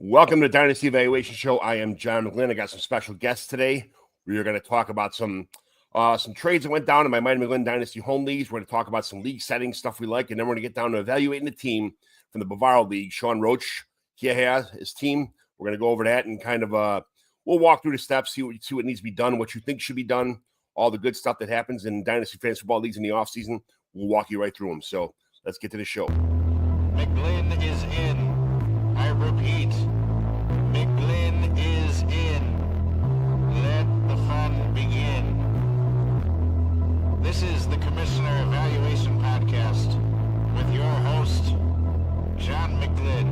Welcome to the Dynasty Evaluation Show. I am John McGlynn. I got some special guests today. We are going to talk about some trades that went down in my Mighty McGlynn Dynasty home leagues. We're going to talk about some league settings, stuff we like, and then we're going to get down to evaluating the team from the Bavaro League. Sean Roach, he has his team. We're going to go over that and kind of we'll walk through the steps, see what needs to be done, what you think should be done, all the good stuff that happens in Dynasty Fantasy Football Leagues in the offseason. We'll walk you right through them. So let's get to the show. McGlynn is in. I repeat, McGlynn is in. Let the fun begin. This is the Commissioner Evaluation Podcast with your host, John McGlynn.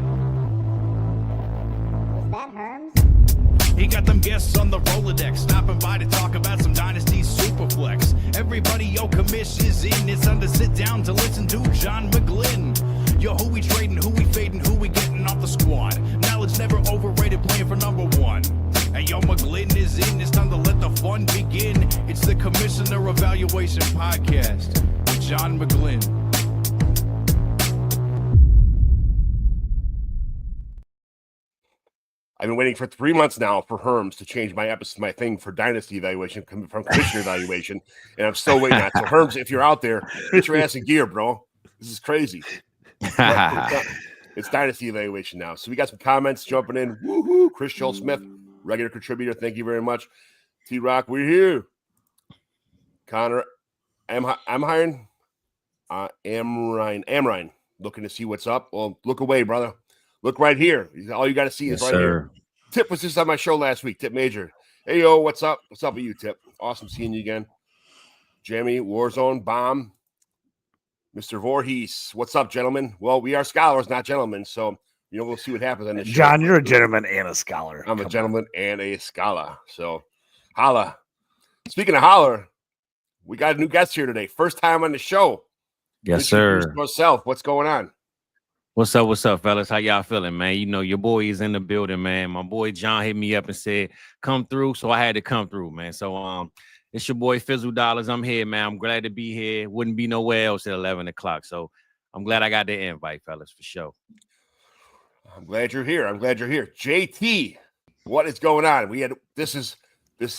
Is that Herms? He got them guests on the Rolodex, stopping by to talk about some Dynasty Superflex. Everybody, yo, Commish is in. It's time to sit down to listen to John McGlynn. Yo, who we trading, who we fading, who we getting off the squad. Knowledge never overrated, playing for number one. And yo, McGlynn is in. It's time to let the fun begin. It's the Commissioner Evaluation Podcast with John McGlynn. I've been waiting for 3 months now for Herms to change my thing for Dynasty Evaluation from Commissioner Evaluation, and I'm still waiting on it. So Herms, if you're out there, get your ass in gear, bro. This is crazy. It's Dynasty Evaluation now. So we got some comments jumping in. Woohoo! Chris Joel Smith, regular contributor. Thank you very much. T-Rock, we're here. Connor, Amrine, looking to see what's up. Well, look away, brother. Look right here. All you got to see is right here. Tip was just on my show last week. Tip Major. Hey, yo, what's up? What's up with you, Tip? Awesome seeing you again. Jamie, Warzone, Bomb. Mr. Voorhees, what's up, gentlemen? Well, we are scholars, not gentlemen, so we'll see what happens on this show. John, you're a gentleman and a scholar. I'm a gentleman and a scholar. So, holla. Speaking of holler, we got a new guest here today. First time on the show. Yes, sir. Yourself. What's going on? What's up, fellas? How y'all feeling, man? You know, your boy is in the building, man. My boy John hit me up and said, come through, so I had to come through, man. So, it's your boy Fizzle Dollars. I'm here, man. I'm glad to be here. Wouldn't be nowhere else at 11 o'clock. So I'm glad I got the invite, fellas, for sure. I'm glad you're here. JT, what is going on? This is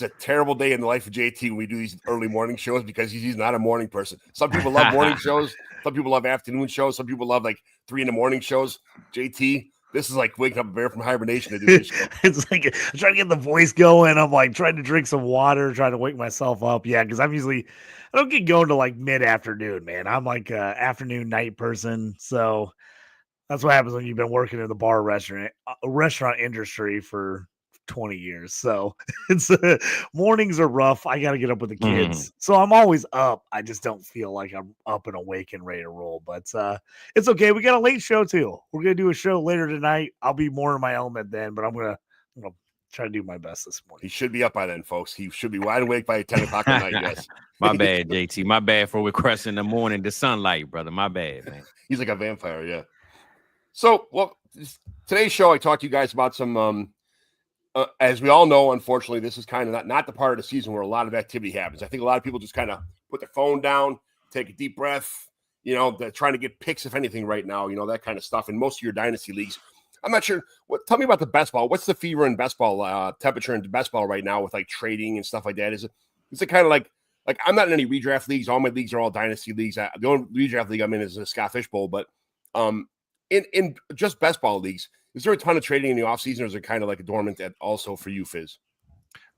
a terrible day in the life of JT when we do these early morning shows because he's not a morning person. Some people love morning shows. Some people love afternoon shows. Some people love like 3 a.m. shows. JT, this is like waking up a bear from hibernation to do this show. It's like I'm trying to get the voice going. I'm like trying to drink some water, trying to wake myself up. Yeah, because I don't get going to like mid-afternoon, man. I'm like a afternoon night person. So that's what happens when you've been working in the restaurant industry for 20 years. So it's mornings are rough. I got to get up with the kids. So I'm always up. I just don't feel like I'm up and awake and ready to roll, but it's okay. We got a late show too. We're going to do a show later tonight. I'll be more in my element then, but I'm going to try to do my best this morning. He should be up by then, folks. He should be wide awake by 10 o'clock at night. Yes. My bad, JT. My bad for requesting in the morning, the sunlight, brother. My bad, man. He's like a vampire. Yeah. So, well, today's show, I talked to you guys about some, as we all know, unfortunately, this is kind of not the part of the season where a lot of activity happens. I think a lot of people just kind of put their phone down, take a deep breath. They're trying to get picks, if anything, right now. That kind of stuff. In most of your dynasty leagues, I'm not sure. Tell me about the best ball. What's the fever in best ball temperature in best ball right now with like trading and stuff like that? Is it kind of like I'm not in any redraft leagues. All my leagues are all dynasty leagues. The only redraft league I'm in is the Scott Fish Bowl, but in just best ball leagues. Is there a ton of trading in the offseason, or is it kind of like a dormant also for you, Fizz?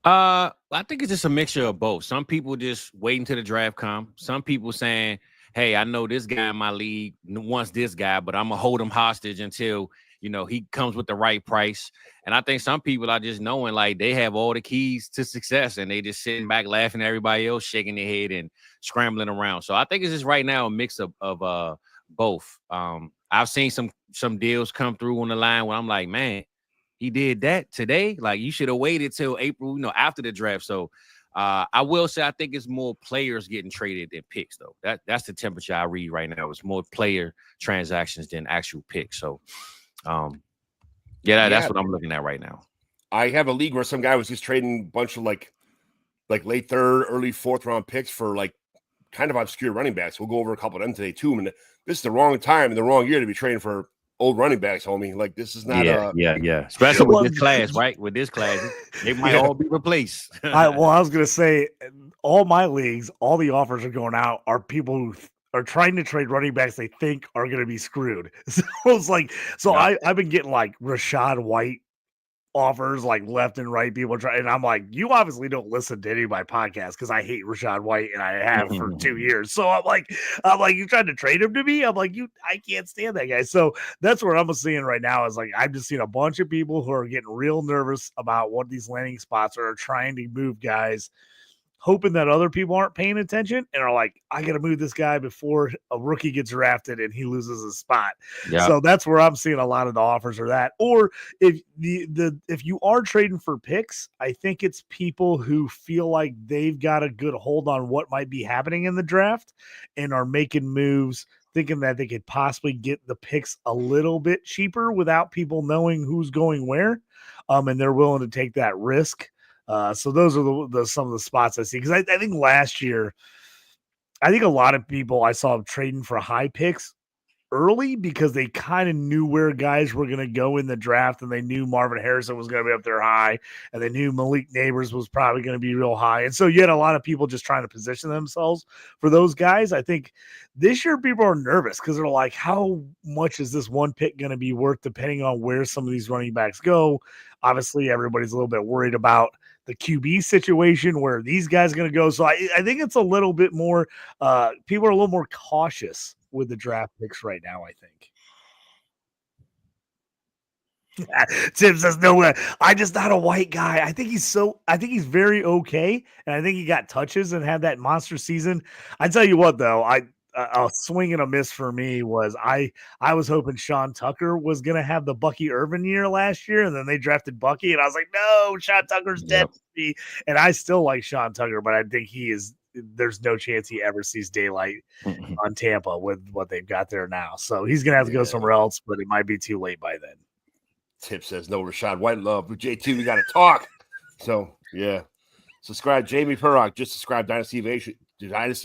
I think it's just a mixture of both. Some people just waiting till the draft come. Some people saying, hey, I know this guy in my league wants this guy, but I'm going to hold him hostage until, he comes with the right price. And I think some people are just knowing, like, they have all the keys to success, and they just sitting back laughing at everybody else, shaking their head and scrambling around. So I think it's just right now a mix of both. I've seen some deals come through on the line where I'm like, man, he did that today. Like, you should have waited till April, after the draft. So I will say I think it's more players getting traded than picks, though. That's the temperature I read right now. It's more player transactions than actual picks. So, that's what I'm looking at right now. I have a league where some guy was just trading a bunch of like late third, early fourth round picks for like kind of obscure running backs. We'll go over a couple of them today too. And this is the wrong time and the wrong year to be trading for old running backs, homie. Like this is not yeah. Especially Well, with this class, right? With this class, they might all be replaced. I was gonna say, all my leagues, all the offers are going out are people who are trying to trade running backs they think are gonna be screwed. So it's like, Yeah. I've been getting like Rashad White offers like left and right. People try, and I'm like, you obviously don't listen to any of my podcasts because I hate Rashad White and I have for 2 years. So I'm like, you trying to trade him to me? I'm like, I can't stand that guy. So that's what I'm seeing right now is like, I'm just seeing a bunch of people who are getting real nervous about what these landing spots are trying to move guys, hoping that other people aren't paying attention and are like, I got to move this guy before a rookie gets drafted and he loses his spot. Yeah. So that's where I'm seeing a lot of the offers are that. Or if if you are trading for picks, I think it's people who feel like they've got a good hold on what might be happening in the draft and are making moves thinking that they could possibly get the picks a little bit cheaper without people knowing who's going where. And they're willing to take that risk. So those are some of the spots I see. Because I think last year, I think a lot of people I saw trading for high picks early because they kind of knew where guys were going to go in the draft, and they knew Marvin Harrison was going to be up there high, and they knew Malik Neighbors was probably going to be real high. And so you had a lot of people just trying to position themselves for those guys. I think this year people are nervous because they're like, how much is this one pick going to be worth depending on where some of these running backs go? Obviously, everybody's a little bit worried about the QB situation where these guys are going to go. So I think it's a little bit more, people are a little more cautious with the draft picks right now, I think. Tim says, no way. I just not a white guy. I think he's very okay. And I think he got touches and had that monster season. I tell you what, though, a swing and a miss for me was I was hoping Sean Tucker was going to have the Bucky Irvin year last year. And then they drafted Bucky. And I was like, no, Sean Tucker's dead to me. And I still like Sean Tucker, but I think there's no chance he ever sees daylight on Tampa with what they've got there now. So he's going to have to go somewhere else, but it might be too late by then. Tip says no Rashad White love. With JT, we got to talk. So, yeah. Subscribe. Jamie Perrock, just subscribe Dynasty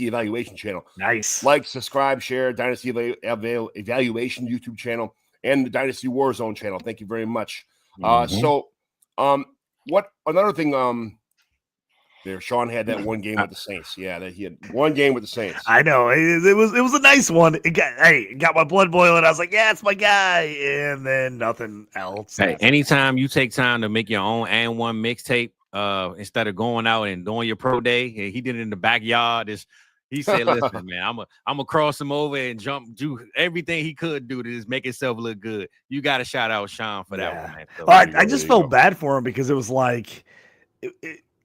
Evaluation channel. Nice. Like, subscribe, share Dynasty Evaluation YouTube channel and the Dynasty Warzone channel. Thank you very much. So, what another thing, there, Sean had that one game with the Saints. Yeah, that he had one game with the Saints. I know it was a nice one. It got my blood boiling. I was like, yeah, it's my guy, and then nothing else. Hey, anytime you take time to make your own and one mixtape, instead of going out and doing your pro day, he did it in the backyard. He said, "Listen, man, I'm gonna cross him over and do everything he could do to just make himself look good." You got to shout out Sean for that one, man. So, I just felt bad for him because it was like.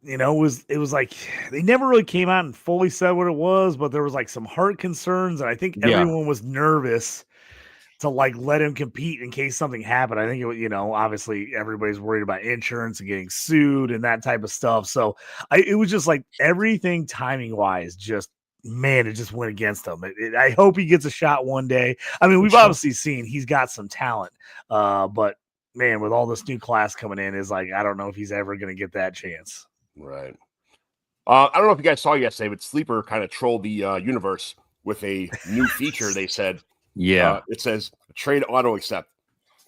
It was like they never really came out and fully said what it was, but there was like some heart concerns, and I think everyone was nervous to like let him compete in case something happened. I think obviously everybody's worried about insurance and getting sued and that type of stuff. So it was just like everything timing wise, just man, it just went against him. I hope he gets a shot one day. I mean, we've obviously seen he's got some talent, but man, with all this new class coming in, is like I don't know if he's ever going to get that chance. Right. I don't know if you guys saw yesterday, but Sleeper kind of trolled the universe with a new feature. They said, it says trade auto accept,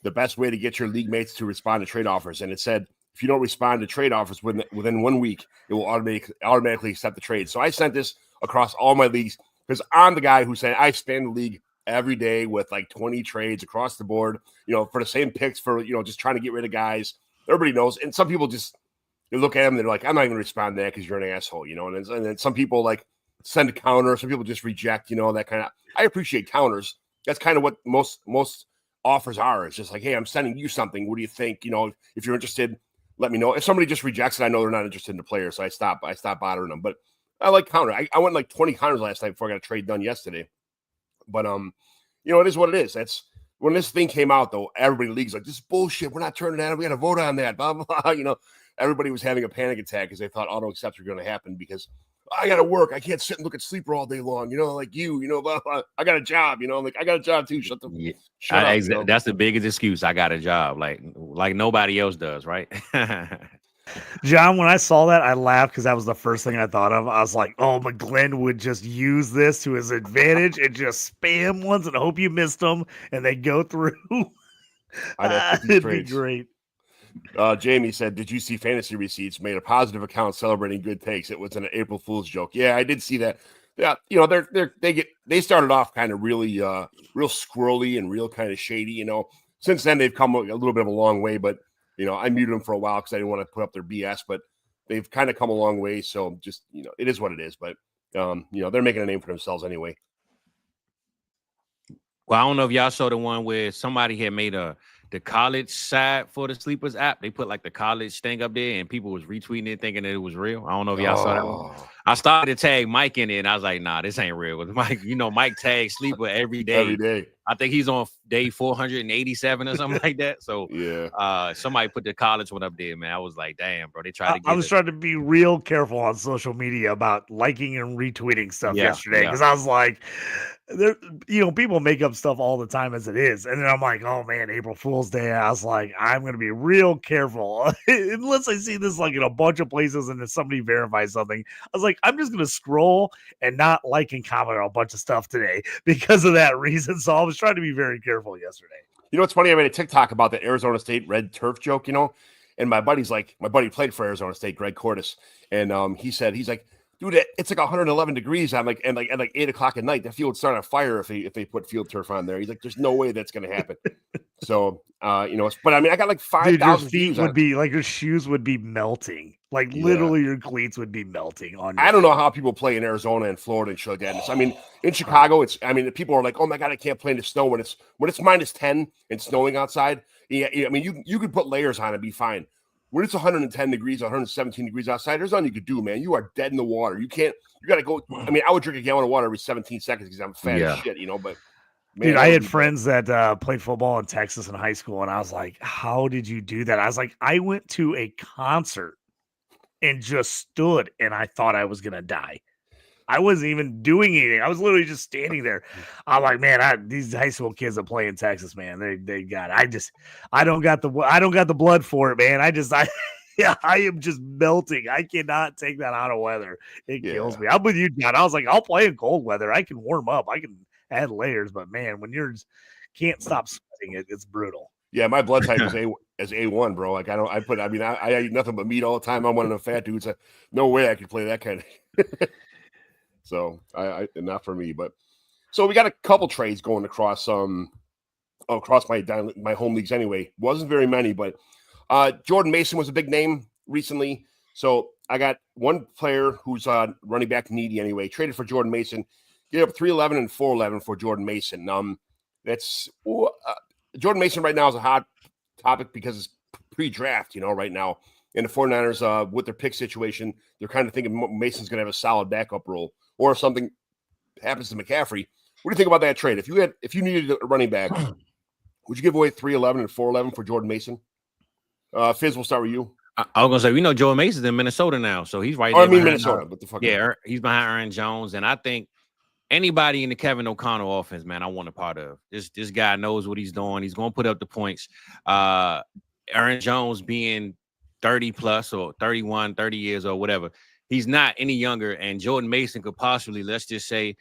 the best way to get your league mates to respond to trade offers. And it said, if you don't respond to trade offers within 1 week, it will automatically accept the trade. So I sent this across all my leagues because I'm the guy who said I span the league every day with like 20 trades across the board, for the same picks for, just trying to get rid of guys. Everybody knows. And some people just, they look at him, they're like, I'm not even going to respond to that because you're an asshole, and then some people like send a counter. Some people just reject, that kind of. I appreciate counters. That's kind of what most offers are. It's just like, hey, I'm sending you something. What do you think? If you're interested, let me know. If somebody just rejects it, I know they're not interested in the player, so I stop bothering them. But I like counter. I went like 20 counters last night before I got a trade done yesterday. But it is what it is. That's when this thing came out, though. Everybody in the league's like, this is bullshit. We're not turning that. We got to vote on that. Blah blah blah. Everybody was having a panic attack because they thought auto accepts were going to happen because I got to work. I can't sit and look at Sleeper all day long. Like you, blah, blah. I got a job, like I got a job too. Shut up. That's the biggest excuse. I got a job like nobody else does. Right. John, when I saw that, I laughed because that was the first thing I thought of. I was like, oh, McGlynn would just use this to his advantage and just spam ones and hope you missed them and they go through. I'd have 50 It'd be trades. great. Jamie said, "Did you see fantasy receipts? Made a positive account celebrating good takes. It was an April Fool's joke." Yeah, I did see that. Yeah, you know, they started off kind of really real squirrely and real kind of shady. You know, since then they've come a little bit of a long way. But you know, I muted them for a while because I didn't want to put up their BS. But they've kind of come a long way. So just it is what it is. But they're making a name for themselves anyway. Well, I don't know if y'all saw the one where somebody had made the college side for the Sleepers app. They put like the college thing up there and people was retweeting it thinking that it was real. I don't know if y'all saw that one. I started to tag Mike in it and I was like, nah, this ain't real. With Mike, Mike tags Sleeper every day. Every day. I think he's on day 487 or something like that. So yeah, somebody put the college one up there, man. I was like, damn, bro. They tried to get I was trying to be real careful on social media about liking and retweeting stuff yesterday because I was like, people make up stuff all the time as it is. And then I'm like, oh man, April Fool's Day. I was like, I'm going to be real careful unless I see this like in a bunch of places and if somebody verifies something. I was like, I'm just going to scroll and not like and comment on a bunch of stuff today because of that reason. So I was trying to be very careful yesterday. You know what's funny? I made a TikTok about the Arizona State red turf joke, and my buddy played for Arizona State, Greg Cortis, and he's like, dude, it's like 111 degrees. I'm like, and like 8 o'clock at night, the field would start on fire if they put field turf on there. He's like, there's no way that's going to happen. So, but I mean, I got like 5,000 feet would be like your shoes would be melting. Like literally your cleats would be melting on your I don't know how people play in Arizona and Florida and shit like that. I mean, in Chicago, people are like, oh my God, I can't play in the snow when it's minus 10 and snowing outside. Yeah, I mean, you could put layers on and be fine. When it's 110 degrees, 117 degrees outside, there's nothing you could do, man. You are dead in the water. You got to go. I mean, I would drink a gallon of water every 17 seconds because I'm fat as shit, but. Man, dude, I had friends that played football in Texas in high school, and I was like, how did you do that? I was like, I went to a concert and just stood, and I thought I was going to die. I wasn't even doing anything. I was literally just standing there. I'm like, man, these high school kids that play in Texas, man, they got. I don't got the blood for it, man. I am just melting. I cannot take that out of weather. It kills me. I'm with you, John. I was like, I'll play in cold weather. I can warm up. I can add layers, but man, when you're can't stop sweating, it's brutal. Yeah, my blood type is A1, bro. Like I eat nothing but meat all the time. I'm one of the fat dudes. No way I could play that kind of. So I not for me, but so we got a couple trades going across my home leagues anyway. Wasn't very many, but Jordan Mason was a big name recently. So I got one player who's running back needy anyway. Traded for Jordan Mason. Gave up 311 and 411 for Jordan Mason. Jordan Mason right now is a hot topic because it's pre-draft, right now. And the 49ers, with their pick situation, they're kind of thinking Mason's going to have a solid backup role. Or if something happens to McCaffrey, what do you think about that trade? If you needed a running back, would you give away 311 and 411 for Jordan Mason? Fizz, we'll start with you. I was going to say, Jordan Mason's in Minnesota now, so he's right. Minnesota. What the fuck? Yeah, he's behind Aaron Jones, and I think anybody in the Kevin O'Connell offense, man, I want a part of. This guy knows what he's doing. He's going to put up the points. Aaron Jones being 30 plus or 31, 30 years or whatever, he's not any younger. And Jordan Mason could possibly, let's just say,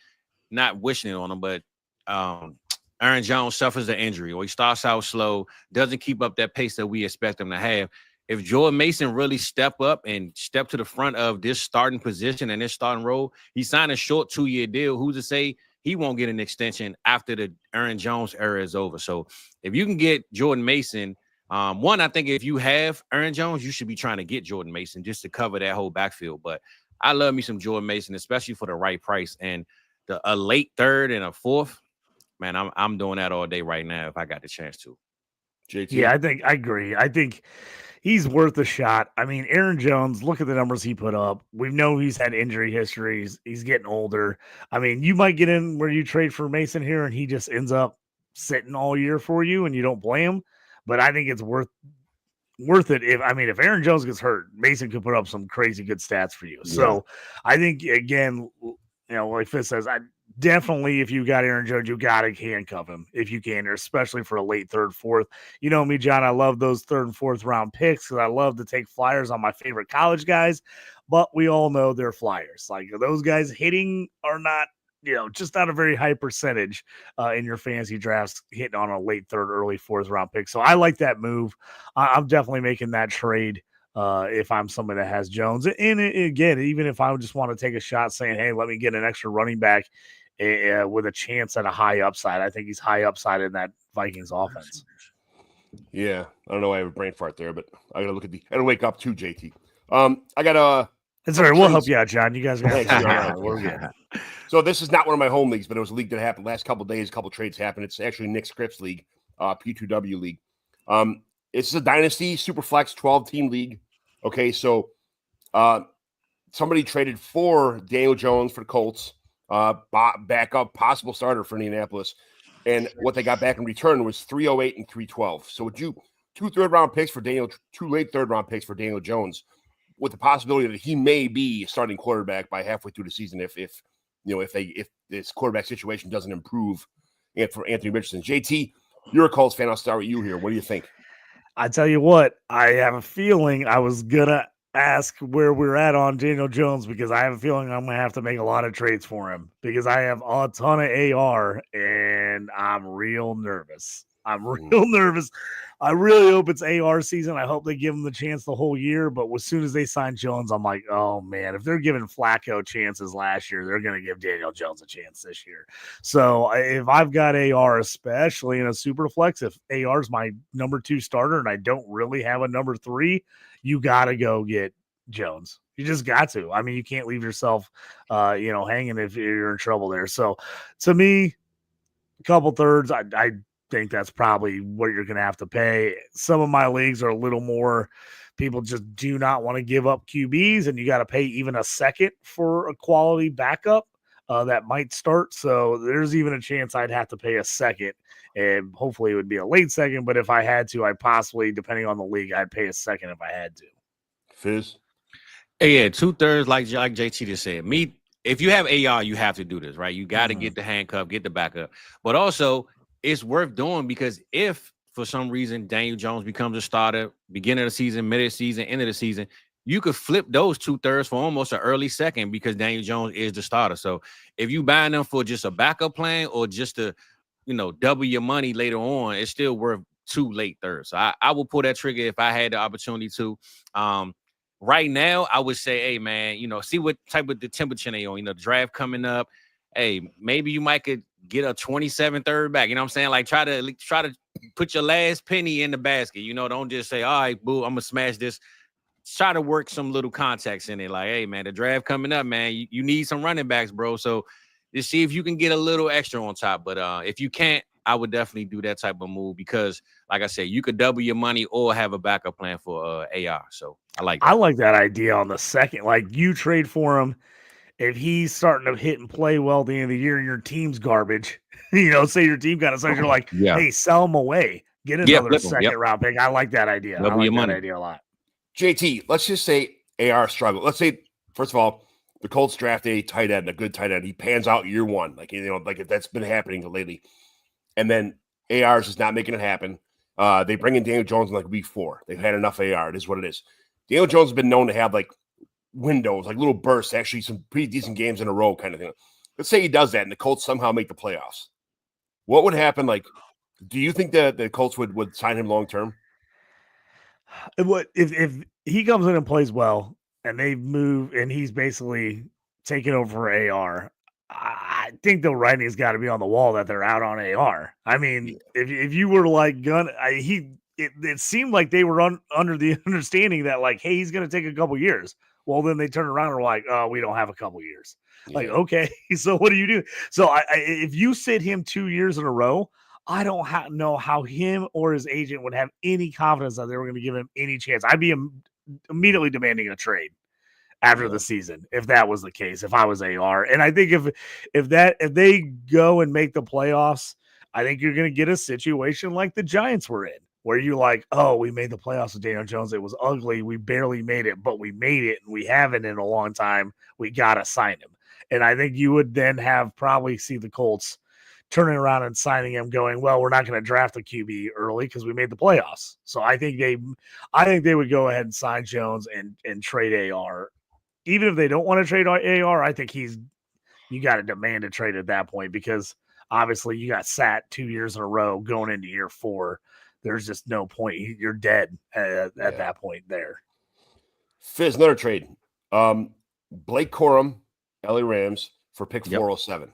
not wishing it on him, but Aaron Jones suffers an injury or he starts out slow, doesn't keep up that pace that we expect him to have. If Jordan Mason really step up and step to the front of this starting position and this starting role, he signed a short 2-year deal. Who's to say he won't get an extension after the Aaron Jones era is over? So if you can get Jordan Mason, one, I think if you have Aaron Jones, you should be trying to get Jordan Mason just to cover that whole backfield. But I love me some Jordan Mason, especially for the right price. And a late third and a fourth, man, I'm doing that all day right now if I got the chance to. JT? Yeah, I agree. I think he's worth a shot. I mean, Aaron Jones, look at the numbers he put up. We know he's had injury histories. He's getting older. I mean, you might get in where you trade for Mason here and he just ends up sitting all year for you and you don't play him. But I think it's worth it. If Aaron Jones gets hurt, Mason could put up some crazy good stats for you. So I think, again, like Fitz says, definitely if you got Aaron Jones, you got to handcuff him if you can, or especially for a late third, fourth. You know me, John, I love those third and fourth round picks because I love to take flyers on my favorite college guys, but we all know they're flyers. Like those guys hitting are not, just not a very high percentage in your fantasy drafts hitting on a late third, early fourth round pick. So I like that move. I'm definitely making that trade. If I'm somebody that has Jones. And again, even if I just want to take a shot saying, hey, let me get an extra running back with a chance at a high upside. I think he's high upside in that Vikings offense. Yeah. I don't know why I have a brain fart there, but I got to look at I got to wake up too, JT. I got It's all right. We'll help you out, John. You guys got to we're good. So this is not one of my home leagues, but it was a league that happened last couple of days. A couple of trades happened. It's actually Nick Scripps league, P2W league. It's a Dynasty Superflex 12-team league. Okay, so somebody traded for Daniel Jones for the Colts, backup, possible starter for Indianapolis. And what they got back in return was 308 and 312. So would you two late third round picks for Daniel Jones, with the possibility that he may be starting quarterback by halfway through the season if this quarterback situation doesn't improve, and for Anthony Richardson. JT, you're a Colts fan. I'll start with you here. What do you think? I tell you what, I have a feeling I was gonna ask where we're at on Daniel Jones because I have a feeling I'm gonna have to make a lot of trades for him because I have a ton of AR and I'm real nervous. I really hope it's AR season. I hope they give him the chance the whole year. But as soon as they sign Jones, I'm like, oh man, if they're giving Flacco chances last year, they're going to give Daniel Jones a chance this year. So if I've got AR, especially in a super flex, if AR is my number 2 starter and I don't really have a number 3, you got to go get Jones. You just got to. I mean, you can't leave yourself, hanging if you're in trouble there. So to me, a couple thirds, I think that's probably what you're going to have to pay. Some of my leagues are a little more, people just do not want to give up QBs, and you got to pay even a second for a quality backup that might start. So there's even a chance I'd have to pay a second, and hopefully it would be a late second. But if I had to, I possibly, depending on the league, I'd pay a second if I had to. Fizz? Yeah, 2/3, like JT just said. If you have AR, you have to do this, right? You got to get the handcuff, get the backup. But also, it's worth doing because if for some reason Daniel Jones becomes a starter, beginning of the season, mid of the season, end of the season, you could flip those 2/3 for almost an early second because Daniel Jones is the starter. So if you buying them for just a backup plan or just to, double your money later on, it's still worth 2 late thirds. So I will pull that trigger if I had the opportunity to. Right now, I would say, hey, man, see what type of the temperature they on. The draft coming up. Hey, maybe you might could get a 27 third back. You know what I'm saying? Like try to put your last penny in the basket. Don't just say, all right, boo, I'm gonna smash this. Try to work some little contacts in it. Like, hey, man, the draft coming up, man. You need some running backs, bro. So just see if you can get a little extra on top. But if you can't, I would definitely do that type of move because, like I said, you could double your money or have a backup plan for AR. So I like that. I like that idea on the second. Like you trade for him. If he's starting to hit and play well at the end of the year and your team's garbage, say your team got a second, you're like, hey, sell him away. Get another second round pick. I like that idea. Double I like your that money. idea a lot. JT, let's just say AR struggle. Let's say, first of all, the Colts draft a tight end, a good tight end. He pans out year one, like if that's been happening lately. And then AR is just not making it happen. They bring in Daniel Jones in like week 4. They've had enough AR. It is what it is. Daniel Jones has been known to have like windows, like little bursts, actually some pretty decent games in a row kind of thing. Let's say he does that and the Colts somehow make the playoffs. What would happen? Like, do you think that the Colts would sign him long term? What if he comes in and plays well and they move and he's basically taking over for AR? I think the writing's got to be on the wall that they're out on AR. I mean, if you were like it seemed like they were under the understanding that like, hey, he's going to take a couple years. Well, then they turn around and are like, oh, we don't have a couple years. Yeah. Like, okay, so what do you do? So if you sit him 2 years in a row, I don't know how him or his agent would have any confidence that they were going to give him any chance. I'd be immediately demanding a trade after the season if that was the case, if I was AR. And I think if they go and make the playoffs, I think you're going to get a situation like the Giants were in, where you're like, oh, we made the playoffs with Daniel Jones. It was ugly. We barely made it, but we made it, and we haven't in a long time. We got to sign him. And I think you would then probably see the Colts turning around and signing him, going, well, we're not going to draft a QB early because we made the playoffs. So I think they would go ahead and sign Jones and trade AR. Even if they don't want to trade AR, I think you got to demand a trade at that point, because obviously you got sat 2 years in a row going into year 4. There's just no point. You're dead at that point there. Fizz, another trade. Blake Corum, LA Rams for pick 407.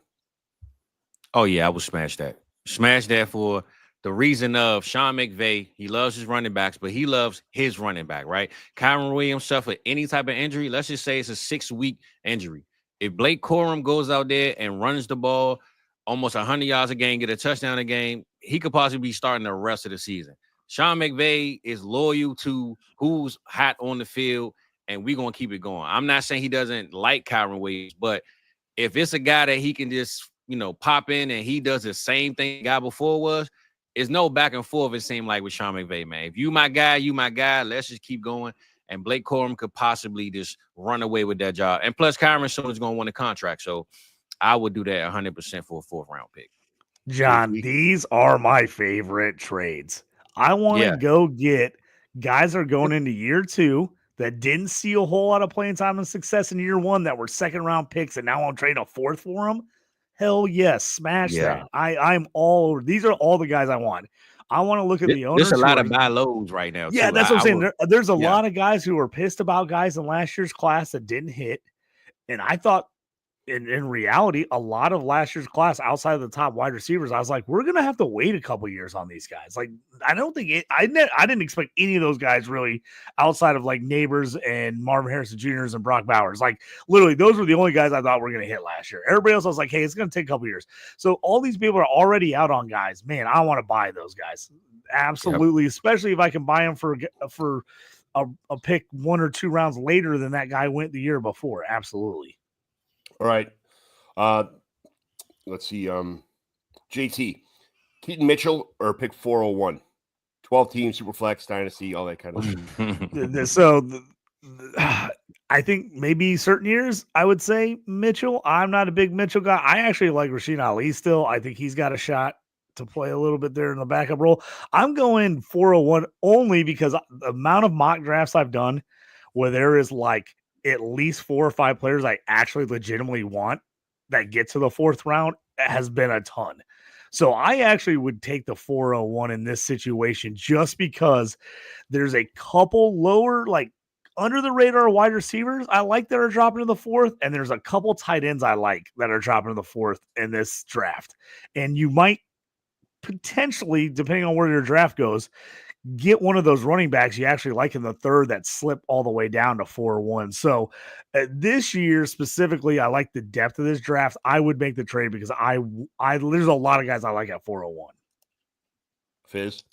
Oh, yeah, I would smash that. Smash that for the reason of Sean McVay. He loves his running backs, but he loves his running back, right? Kyron Williams suffered any type of injury. Let's just say it's a 6-week injury. If Blake Corum goes out there and runs the ball almost 100 yards a game, get a touchdown a game, he could possibly be starting the rest of the season. Sean McVay is loyal to who's hot on the field, and we're going to keep it going. I'm not saying he doesn't like Kyron Williams, but if it's a guy that he can just, pop in and he does the same thing the guy before was, it's no back and forth, it seemed like, with Sean McVay, man. If you my guy, you my guy. Let's just keep going. And Blake Corum could possibly just run away with that job. And plus, Kyron Soon is going to win a contract. So I would do that 100% for a 4th-round pick. John, these are my favorite trades. I want to go get guys that are going into year 2 that didn't see a whole lot of playing time and success in year 1 that were 2nd-round picks, and now I'm trading a 4th for them. Hell yes, smash that. I'm all over. These are all the guys I want. I want to look at the owners. There's a lot of buy lows right now. Yeah, that's what I'm saying. There's a lot of guys who are pissed about guys in last year's class that didn't hit. And I thought, in reality, a lot of last year's class outside of the top wide receivers, I was like, we're going to have to wait a couple years on these guys. Like, I don't think I didn't expect any of those guys really outside of like Neighbors and Marvin Harrison Jr.'s and Brock Bowers. Like, literally, those were the only guys I thought were going to hit last year. Everybody else, I was like, hey, it's going to take a couple years. So all these people are already out on guys. Man, I want to buy those guys. Absolutely. Yep. Especially if I can buy them for a pick 1 or 2 rounds later than that guy went the year before. Absolutely. All right. Let's see. JT, Keaton Mitchell or pick 401? 12 team, Superflex, Dynasty, all that kind of stuff. So I think maybe certain years I would say Mitchell. I'm not a big Mitchell guy. I actually like Rasheen Ali still. I think he's got a shot to play a little bit there in the backup role. I'm going 401 only because the amount of mock drafts I've done where there is like at least 4 or 5 players I actually legitimately want that get to the 4th round has been a ton. So I actually would take the 401 in this situation just because there's a couple lower, like under the radar wide receivers I like that are dropping to the 4th. And there's a couple tight ends I like that are dropping to the 4th in this draft. And you might potentially, depending on where your draft goes, get one of those running backs you actually like in the 3rd that slip all the way down to 401. So this year specifically, I like the depth of this draft. I would make the trade because I there's a lot of guys I like at 401. Fizz?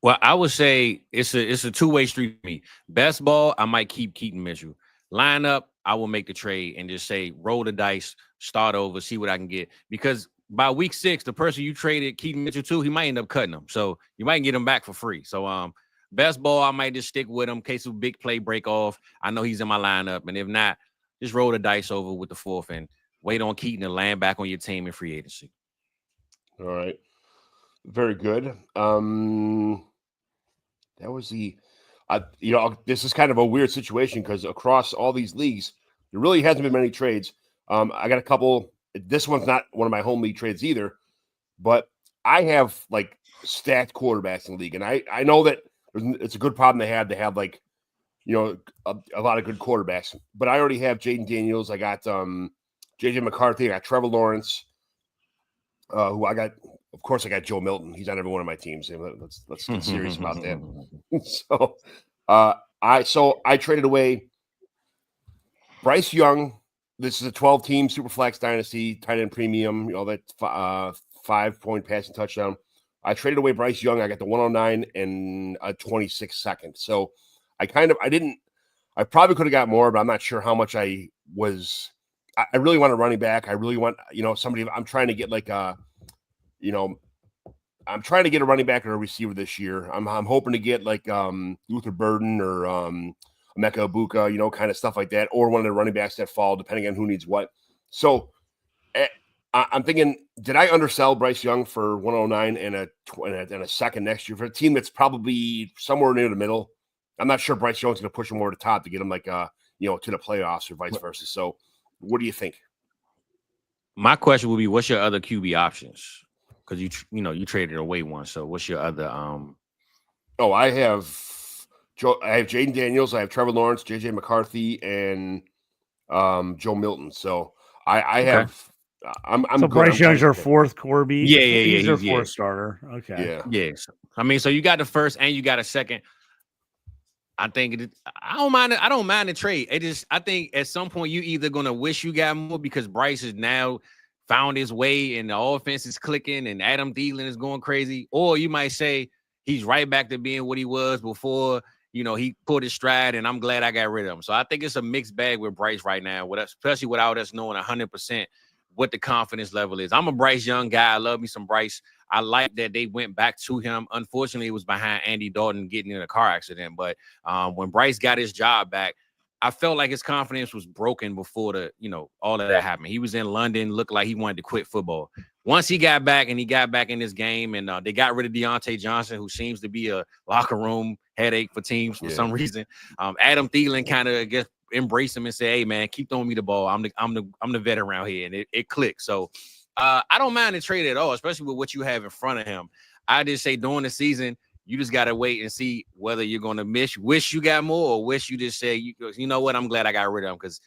Well, I would say it's a two-way street for me. Best ball, I might keep Keaton Mitchell. Lineup, I will make the trade and just say roll the dice, start over, see what I can get. Because by week 6, the person you traded Keaton Mitchell to, he might end up cutting him. So you might get him back for free. So best ball, I might just stick with him in case of a big play break off. I know he's in my lineup. And if not, just roll the dice over with the 4th and wait on Keaton to land back on your team in free agency. All right. Very good. That was this is kind of a weird situation because across all these leagues, there really hasn't been many trades. I got a couple. This one's not one of my home league trades either, but I have like stacked quarterbacks in the league. And I know that it's a good problem to have like, a lot of good quarterbacks, but I already have Jaden Daniels. I got JJ McCarthy. I got Trevor Lawrence, who I got. Of course, I got Joe Milton. He's on every one of my teams. Let's get serious about that. So I traded away Bryce Young. This is a 12-team Superflex Dynasty, tight end premium, all that 5-point passing touchdown. I traded away Bryce Young. I got the 109 and a 26 second. So I probably could have got more, but I'm not sure how much I really want a running back. I really want, somebody. I'm trying to get like I'm trying to get a running back or a receiver this year. I'm hoping to get like Luther Burden or Emeka Ibuka, kind of stuff like that, or one of the running backs that fall, depending on who needs what. So I'm thinking, did I undersell Bryce Young for 109 and a second next year for a team that's probably somewhere near the middle? I'm not sure Bryce Young's going to push him over the top to get him like to the playoffs or vice versa. So, what do you think? My question would be, what's your other QB options? Because you traded away one. So what's your other I have Jaden Daniels, I have Trevor Lawrence, JJ McCarthy, and Joe Milton. So I have I'm so good. Bryce Young's your fourth Corby. Yeah. He's your fourth starter. Okay. Yeah. I mean, so you got the first and you got a second. I think I don't mind it. I don't mind the trade. I think at some point you either gonna wish you got more because Bryce has now found his way and the offense is clicking and Adam Thielen is going crazy, or you might say he's right back to being what he was before. He pulled his stride, and I'm glad I got rid of him. So I think it's a mixed bag with Bryce right now, especially without us knowing 100% what the confidence level is. I'm a Bryce Young guy. I love me some Bryce. I like that they went back to him. Unfortunately, it was behind Andy Dalton getting in a car accident. But when Bryce got his job back, I felt like his confidence was broken before all of that happened. He was in London, looked like he wanted to quit football. Once he got back and he got back in this game and they got rid of Deontay Johnson, who seems to be a locker room headache for teams for some reason. Adam Thielen kind of embraced him and said, "Hey man, keep throwing me the ball. I'm the vet around here," and it clicked. So I don't mind the trade at all, especially with what you have in front of him. I just say during the season, you just gotta wait and see whether you're gonna wish you got more, or wish you just say, you know what, I'm glad I got rid of him because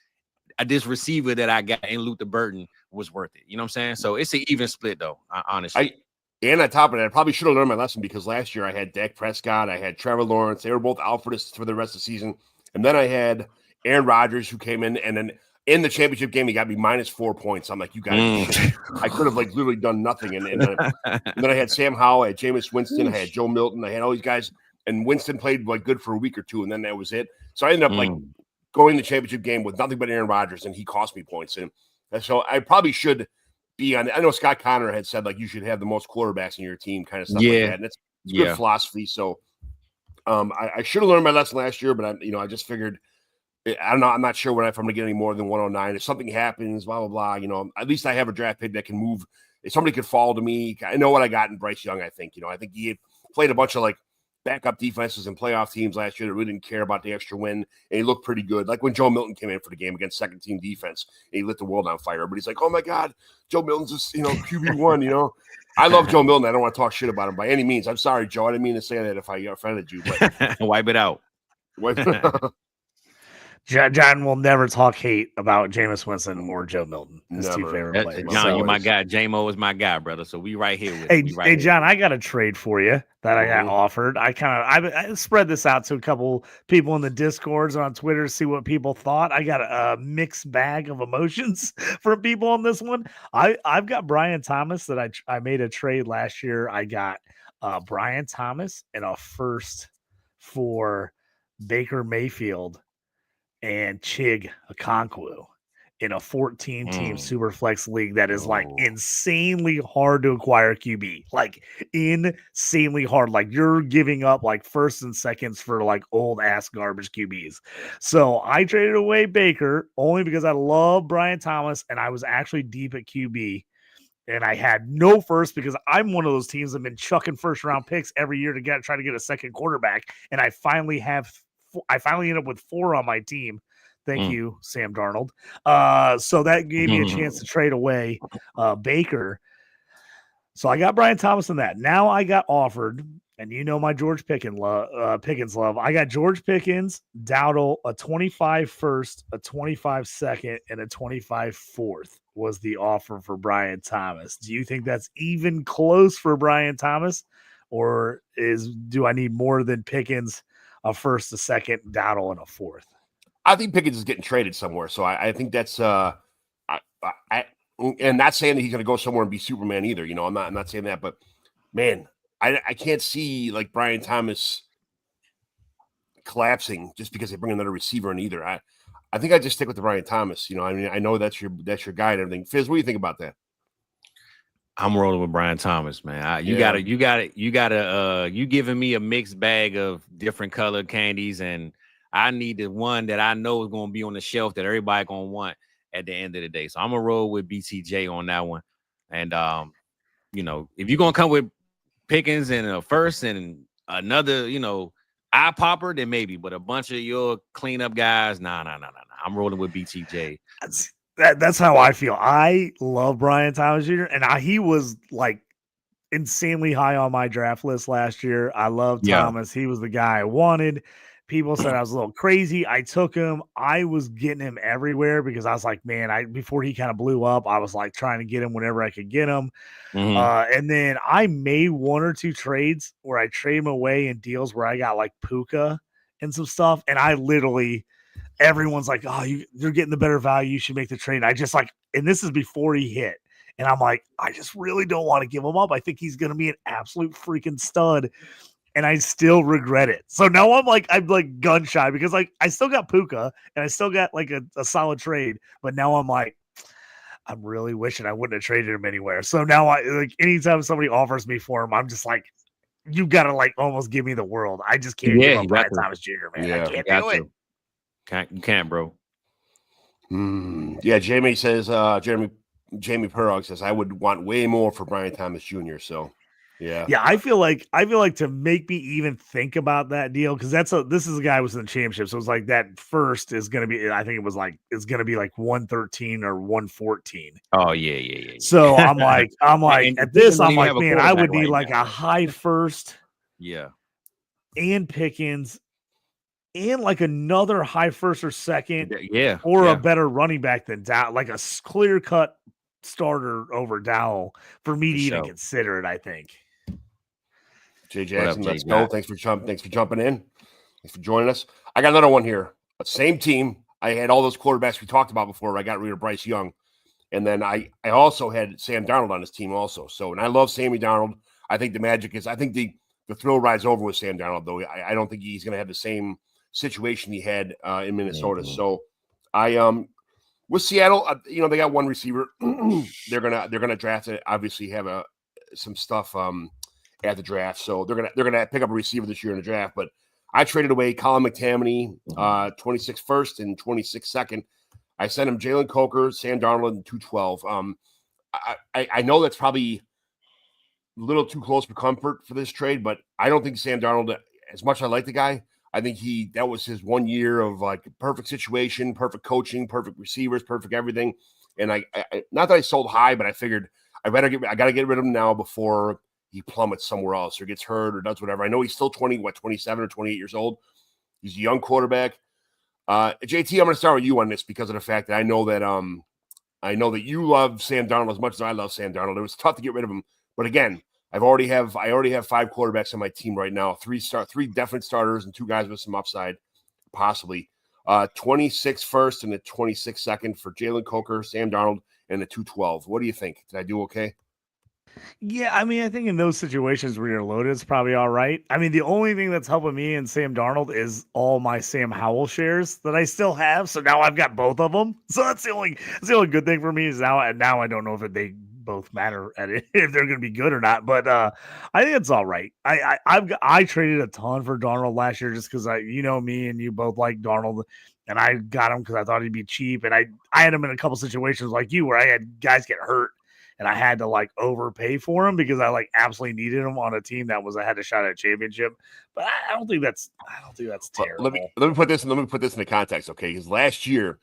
this receiver that I got in Luther Burton was worth it. You know what I'm saying? So it's an even split though, honestly. And on top of that, I probably should have learned my lesson because last year I had Dak Prescott, I had Trevor Lawrence. They were both out for the rest of the season. And then I had Aaron Rodgers, who came in, and then in the championship game, he got me -4 points. I'm like, you guys, I could have literally done nothing. And then I had Sam Howell, I had Jameis Winston, I had Joe Milton, I had all these guys, and Winston played good for a week or two, and then that was it. So I ended up going the championship game with nothing but Aaron Rodgers, and he cost me points. And so I probably should be on. I know Scott Connor had said you should have the most quarterbacks in your team, kind of stuff like that. And it's good philosophy. So I should have learned my lesson last year, but I just figured. I don't know. I'm not sure if I'm going to get any more than 109. If something happens, blah, blah, blah, at least I have a draft pick that can move. If somebody could fall to me, I know what I got in Bryce Young, I think. I think he had played a bunch of backup defenses and playoff teams last year that really didn't care about the extra win, and he looked pretty good. Like when Joe Milton came in for the game against second-team defense, and he lit the world on fire. But he's like, oh, my God, Joe Milton's just, QB1, I love Joe Milton. I don't want to talk shit about him by any means. I'm sorry, Joe. I didn't mean to say that if I offended you. But wipe it out. John will never talk hate about Jameis Winston or Joe Milton. His two favorite players. John, you my guy. J-Mo is my guy, brother. So we right here with Hey, John, I got a trade for you that I got offered. I spread this out to a couple people in the Discords on Twitter to see what people thought. I got a mixed bag of emotions from people on this one. I've got Brian Thomas that I made a trade last year. I got Brian Thomas and a first for Baker Mayfield and Chig Okonkwo in a 14-team Superflex league that is insanely hard to acquire QB. Insanely hard. You're giving up first and seconds for old ass garbage QBs. So I traded away Baker only because I love Brian Thomas and I was actually deep at QB. And I had no first because I'm one of those teams that have been chucking first round picks every year to try to get a second quarterback. And I finally ended up with 4 on my team. Thank you, Sam Darnold. So that gave me a chance to trade away Baker. So I got Brian Thomas in that. Now I got offered, and my George Pickens love. I got George Pickens, Dowdle, a 25 first, a 25 second, and a 25 fourth was the offer for Brian Thomas. Do you think that's even close for Brian Thomas? Or do I need more than Pickens, a first, a second, Dowdle, and a fourth? I think Pickens is getting traded somewhere. So I think that's and not saying that he's going to go somewhere and be Superman either. I'm not saying that, but man, I can't see Brian Thomas collapsing just because they bring another receiver in either. I think I just stick with the Brian Thomas. I know that's your guy and everything. Fizz, what do you think about that? I'm rolling with Brian Thomas, man. You giving me a mixed bag of different colored candies, and I need the one that I know is going to be on the shelf that everybody going to want. at the end of the day. So I'm gonna roll with BTJ on that one. And you know, if you're gonna come with Pickens and a first and another, you know, eye popper, then maybe. But a bunch of your cleanup guys, nah. I'm rolling with BTJ. That's how I feel. I love Brian Thomas Jr. and he was like insanely high on my draft list last year. I love Thomas. He was the guy I wanted. People said I was a little crazy. I took him. I was getting him everywhere because I was like, man, before he kind of blew up, I was like trying to get him whenever I could get him. And then I made one or two trades where I trade him away in deals where I got like Puka and some stuff. And I literally, everyone's like, oh, you're getting the better value. You should make the trade. I just like, and this is before he hit. And I'm like, I just really don't want to give him up. I think he's going to be an absolute freaking stud. And I still regret it. So now I'm like gun shy because like I still got Puka and I still got like a solid trade. But now I'm like, I'm really wishing I wouldn't have traded him anywhere. So now I like anytime somebody offers me for him, I'm just like, you got to like almost give me the world. I just can't give up Brian Thomas Jr., man. Yeah, I can't do it. You can't, bro. Yeah, Jamie says, Jamie Perrog says, I would want way more for Brian Thomas Jr. So, yeah. I feel like to make me even think about that deal, because this is a guy who was in the championship. So it's like that first is going to be, I think it's going to be like 113 or 114. Oh, yeah. So I'm like, at this, I'm like, man, I would need right like now. a high first. Yeah. And Pickens and like another high first or second. Yeah. Or a better running back than Dow, like a clear cut starter over Dowell for me to even consider it, I think. Jay Jackson, let's go. Thanks for jumping in. Thanks for joining us. I got another one here. Same team. I had all those quarterbacks we talked about before. I got rid of Bryce Young. And then I also had Sam Darnold on his team also. So, and I love Sammy Darnold. I think the magic is, I think the thrill ride's over with Sam Darnold, though. I don't think he's going to have the same situation he had in Minnesota. Mm-hmm. So I with Seattle, they got one receiver. they're gonna draft it. Obviously, have some stuff at the draft, so they're gonna pick up a receiver this year in the draft. But I traded away Colin McTammany, 26 first and 26 second. I sent him Jalen Coker, Sam Darnold, and 212. I know that's probably a little too close for comfort for this trade, but I don't think Sam Darnold, as much as I like the guy, I think that was his 1 year of like perfect situation, perfect coaching, perfect receivers, perfect everything. And I not that I sold high, but I figured I got to get rid of him now before he plummets somewhere else or gets hurt or does whatever. I know he's still 27 or 28 years old. He's a young quarterback. JT, I'm going to start with you on this because of the fact that I know that you love Sam Darnold as much as I love Sam Darnold. It was tough to get rid of him, but again, I already have 5 quarterbacks on my team right now. 3 definite starters and 2 guys with some upside, possibly. 26 first and a 26 second for Jalen Coker, Sam Darnold, and a 212. What do you think? Did I do okay? Yeah, I mean, I think in those situations where you're loaded, it's probably all right. I mean, the only thing that's helping me and Sam Darnold is all my Sam Howell shares that I still have. So now I've got both of them. So that's the only good thing for me is now I don't know if they both matter at it, if they're going to be good or not. But I think it's all right. I traded a ton for Darnold last year just because me and you both like Darnold. And I got him because I thought he'd be cheap. And I had him in a couple situations like you where I had guys get hurt. And I had to like overpay for him because I like absolutely needed him on a team that had a shot at a championship. But I don't think that's terrible. Let me put this in the context, okay? Because last year,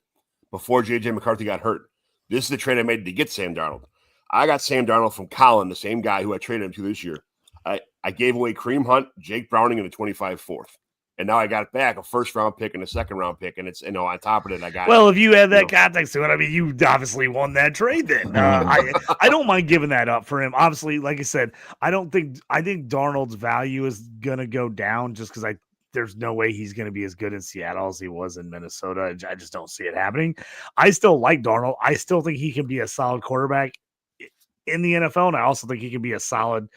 before JJ McCarthy got hurt, this is the trade I made to get Sam Darnold. I got Sam Darnold from Colin, the same guy who I traded him to this year. I gave away Kareem Hunt, Jake Browning, and a 25 fourth. And now I got back a first-round pick and a second-round pick, and it's on top of it, I got. Well, if you had that context to it, I mean, you obviously won that trade. Then I don't mind giving that up for him. Obviously, like I said, I think Darnold's value is gonna go down just because there's no way he's gonna be as good in Seattle as he was in Minnesota. I just don't see it happening. I still like Darnold. I still think he can be a solid quarterback in the NFL, and I also think he can be a solid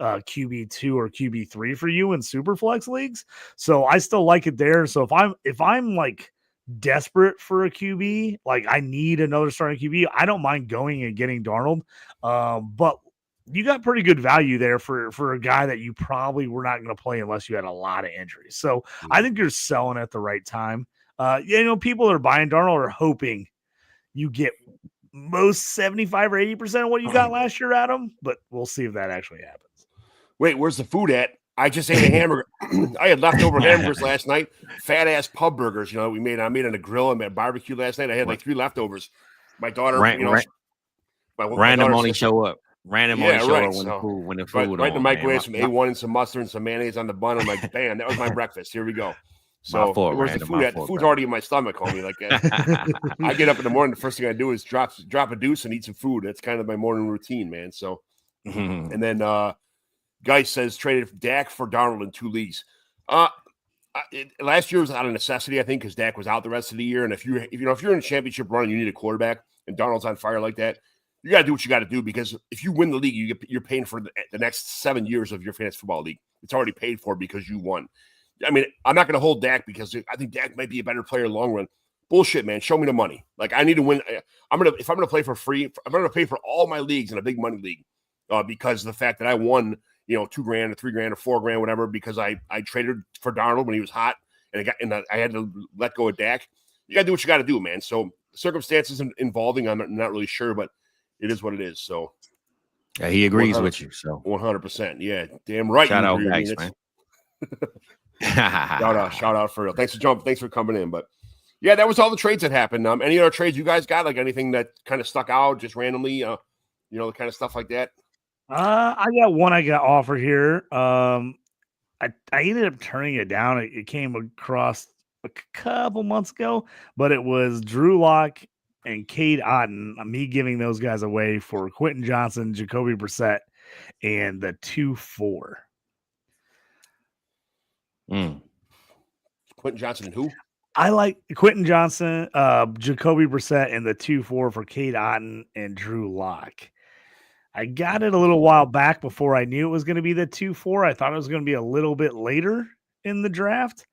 QB2 or QB3 for you in Superflex leagues. So I still like it there. So if I'm like desperate for a QB, like I need another starting QB, I don't mind going and getting Darnold. But you got pretty good value there for a guy that you probably were not going to play unless you had a lot of injuries. So I think you're selling at the right time. People that are buying Darnold are hoping you get most 75 or 80% of what you got last year out of him, but we'll see if that actually happens. Wait, where's the food at? I just ate a hamburger. I had leftover hamburgers last night, fat ass pub burgers. You know, I made on a grill and a barbecue last night. I had like 3 leftovers. My daughter, my random daughter only said, show up. Random Yeah, only show right, up when so- the food right in the on, microwave, man. some A1 and some mustard and some mayonnaise on the bun. I'm like, bam, that was my breakfast. Here we go. So fault, where's the Random, food my at? The fault, food's Random. already in my stomach, homie. Like I get up in the morning, the first thing I do is drop a deuce and eat some food. That's kind of my morning routine, man. So and then Geis says traded Dak for Darnold in 2 leagues. Last year was out of necessity, I think, because Dak was out the rest of the year. And if you're in a championship run and you need a quarterback and Darnold's on fire like that, you got to do what you got to do, because if you win the league, you're paying for the next 7 years of your fantasy football league. It's already paid for because you won. I mean, I'm not going to hold Dak because I think Dak might be a better player in the long run. Bullshit, man. Show me the money. Like, I need to win. If I'm going to play for free, I'm going to pay for all my leagues in a big money league because of the fact that I won, $2,000 or $3,000 or $4,000, whatever, because I traded for Darnold when he was hot and I had to let go of Dak. You got to do what you got to do, man. So circumstances involving, I'm not really sure, but it is what it is. So yeah, he agrees with you. So 100%. Yeah, damn right. shout out, agree guys, with me. man. Shout out for real. Thanks for coming in. But yeah, that was all the trades that happened. Any other trades you guys got? Like anything that kind of stuck out just randomly? The kind of stuff like that. I got one I got offered here. I ended up turning it down. It came across a couple months ago, but it was Drew Lock and Cade Otton. Me giving those guys away for Quentin Johnson, Jacoby Brissett, and the 2-4. Quentin Johnson and who? I like Quentin Johnson, Jacoby Brissett, and the 2-4 for Cade Otton and Drew Lock. I got it a little while back before I knew it was going to be the 2-4. I thought it was going to be a little bit later in the draft.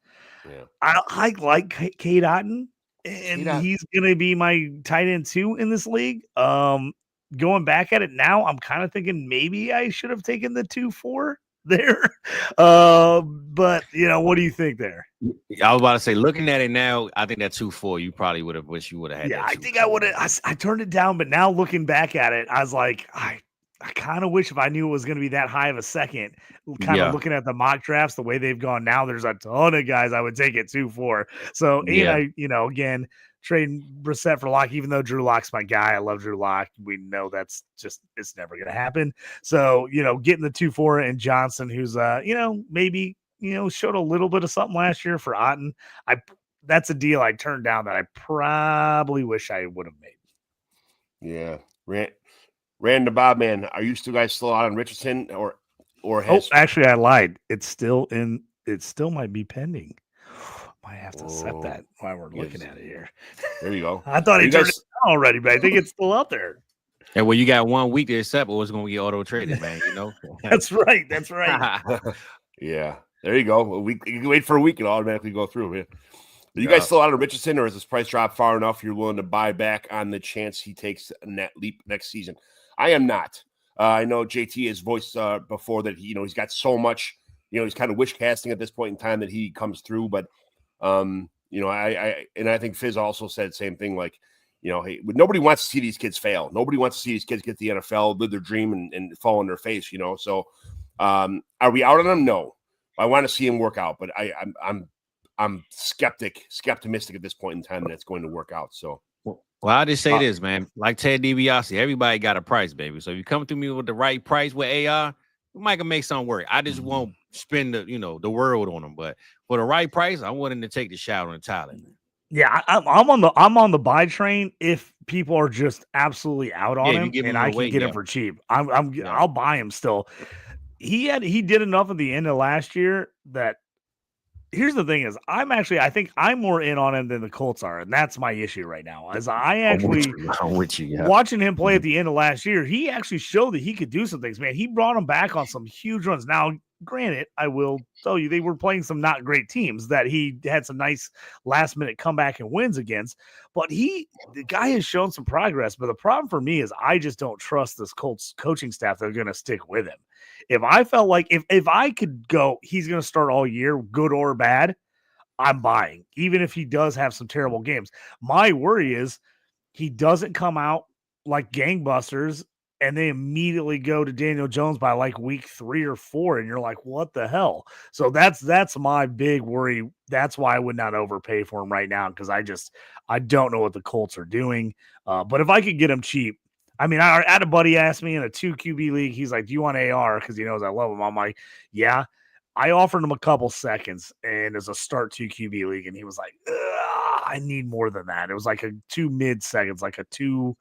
Yeah. I like Cade Otton, and he's going to be my tight end 2 in this league. Going back at it now, I'm kind of thinking maybe I should have taken the 2-4 there. But what do you think there? I was about to say, looking at it now, I think that 2-4, you probably would have wished you would have had. Yeah, that I think I would have. I turned it down, but now looking back at it, I was like, I kind of wish if I knew it was going to be that high of a second. Kind of looking at the mock drafts, the way they've gone now, there's a ton of guys I would take it 2-4. So, and I, again, trading Brissett for Lock, even though Drew Lock's my guy. I love Drew Lock. We know that's just, it's never going to happen. So, getting the 2-4 and Johnson, who's, maybe, showed a little bit of something last year for Otton. That's a deal I turned down that I probably wish I would have made. Yeah. Random Bob, man, are you guys still out on Richardson or has? Oh, actually, I lied. It still might be pending. Might have to set that while we're looking at it here. There you go. I thought he turned it down already, but I think it's still out there. Yeah, well, you got 1 week to accept, or it's going to get auto traded, man. That's right. Yeah, there you go. You can wait for a week and automatically go through. Yeah. Are you guys still out of Richardson, or is this price drop far enough you're willing to buy back on the chance he takes a net leap next season? I am not. I know JT has voiced before that he's got so much. He's kind of wish casting at this point in time that he comes through. But I think Fizz also said the same thing. Like, hey, nobody wants to see these kids fail. Nobody wants to see these kids get the NFL, live their dream, and fall on their face. So, are we out on them? No. I want to see him work out, but I'm skeptimistic at this point in time that it's going to work out. So. Well, I'll just say this, man. Like Ted DiBiase, everybody got a price, baby. So if you come to me with the right price with AR, we might can make something work. I just won't spend the world on them. But for the right price, I'm willing to take the shot on the talent. Yeah, I'm on the buy train if people are just absolutely out on him and I can get him for cheap. I'll buy him still. He did enough at the end of last year that. Here's the thing is I think I'm more in on him than the Colts are. And that's my issue right now is I'm with you, watching him play at the end of last year. He actually showed that he could do some things, man. He brought him back on some huge runs. Now, granted, I will tell you, they were playing some not great teams that he had some nice last minute comeback and wins against, but the guy has shown some progress. But the problem for me is I just don't trust this Colts coaching staff that are going to stick with him. If I felt like if I could go, he's going to start all year, good or bad, I'm buying, even if he does have some terrible games. My worry is he doesn't come out like gangbusters, and they immediately go to Daniel Jones by like week 3 or 4, and you're like, what the hell? So that's my big worry. That's why I would not overpay for him right now, because I don't know what the Colts are doing. But if I could get him cheap, I mean, I had a buddy ask me in a 2 QB league, he's like, do you want AR? Because he knows I love him. I'm like, yeah. I offered him a couple seconds and as a start 2 QB league, and he was like, I need more than that. It was like a 2 mid seconds, like a 2.5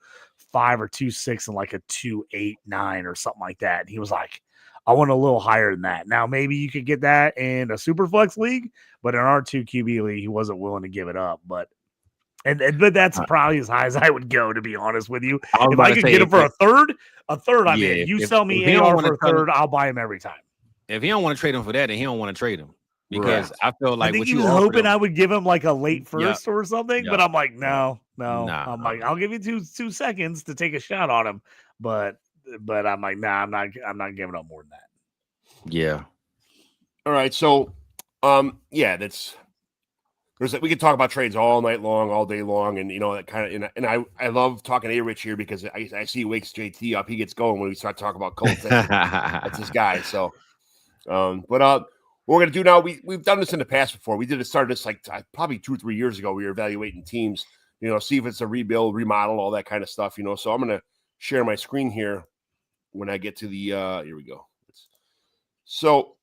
or 2.6 and like a 2.89 or something like that. And he was like, I want a little higher than that. Now, maybe you could get that in a super flex league, but in our 2 QB league, he wasn't willing to give it up. But that's probably as high as I would go, to be honest with you. If I could get him for a third, I'm in. You sell me AR for a third, I'll buy him every time. If he don't want to trade him for that, then he don't want to trade him, because I feel like I think he was hoping I would give him like a late first or something, but I'm like, no. I'm like, I'll give you two seconds to take a shot on him, but I'm like, nah, I'm not giving up more than that. Yeah. All right, so we could talk about trades all night long, all day long, and that kind of, and I love talking to A-Rich here because I see he wakes JT up, he gets going when we start talking about Colts. That's his guy. So. But what we're gonna do now, we've done this in the past before. Started this like probably 2 or 3 years ago. We were evaluating teams, see if it's a rebuild, remodel, all that kind of stuff. So I'm gonna share my screen here when I get to the here we go. So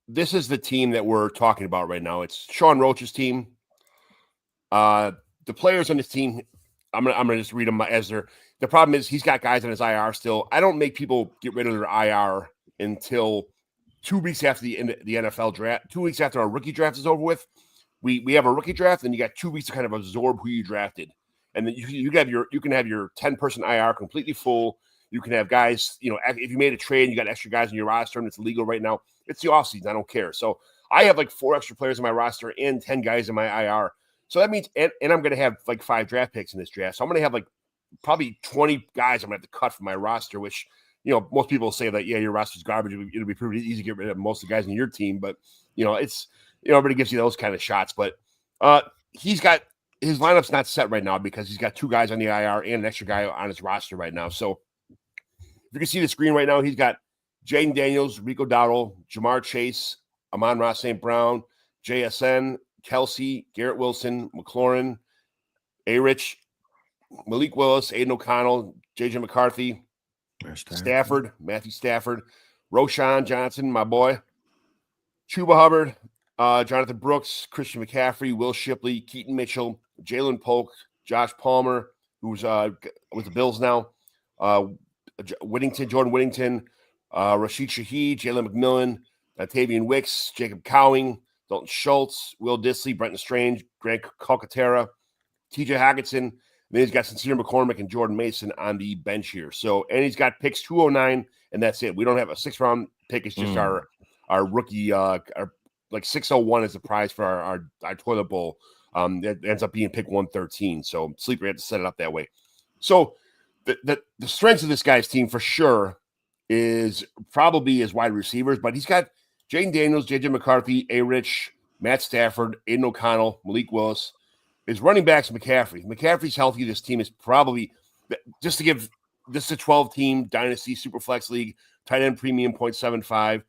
this is the team that we're talking about right now. It's Sean Roach's team. The players on this team, I'm gonna just read them as they're. The problem is he's got guys on his IR still. I don't make people get rid of their IR until 2 weeks after the NFL draft. 2 weeks after our rookie draft is over with. We have a rookie draft, and you got 2 weeks to kind of absorb who you drafted, and then you can have your 10-person IR completely full. You can have guys, if you made a trade and you got extra guys on your roster and it's legal right now, it's the offseason. I don't care. So I have like 4 extra players in my roster and 10 guys in my IR. So that means, and I'm going to have like 5 draft picks in this draft. So I'm going to have like probably 20 guys I'm going to have to cut from my roster, which, most people say that, yeah, your roster's garbage. It'll be pretty easy to get rid of most of the guys in your team. But, it's, everybody gives you those kind of shots. But he's got his lineup's not set right now because he's got 2 guys on the IR and an extra guy on his roster right now. So if you can see the screen right now, he's got Jaden Daniels, Rico Dowdle, Jamar Chase, Amon-Ra St. Brown, JSN, Kelsey, Garrett Wilson, McLaurin, A-Rich, Malik Willis, Aiden O'Connell, J.J. McCarthy, Stafford, Matthew Stafford, Roshan Johnson, my boy, Chuba Hubbard, Jonathan Brooks, Christian McCaffrey, Will Shipley, Keaton Mitchell, Jalen Polk, Josh Palmer, who's with the Bills now, Jordan Whittington, Rashid Shaheed, Jalen McMillan, Tavian Wicks, Jacob Cowing, Dalton Schultz, Will Disley, Brenton Strange, Greg Calcaterra, TJ Hockenson. Then he's got Sincere McCormick and Jordan Mason on the bench here. So, and he's got picks 209, and that's it. We don't have a 6th-round pick. It's just our rookie, like 601 is the prize for our toilet bowl. That ends up being pick 113. So Sleeper had to set it up that way. So the strengths of this guy's team for sure is probably his wide receivers, but he's got Jaden Daniels, J.J. McCarthy, A-Rich, Matt Stafford, Aiden O'Connell, Malik Willis. His running backs, McCaffrey. McCaffrey's healthy. This team is probably, just to give this a 12-team Dynasty Superflex League, tight end premium 0.75.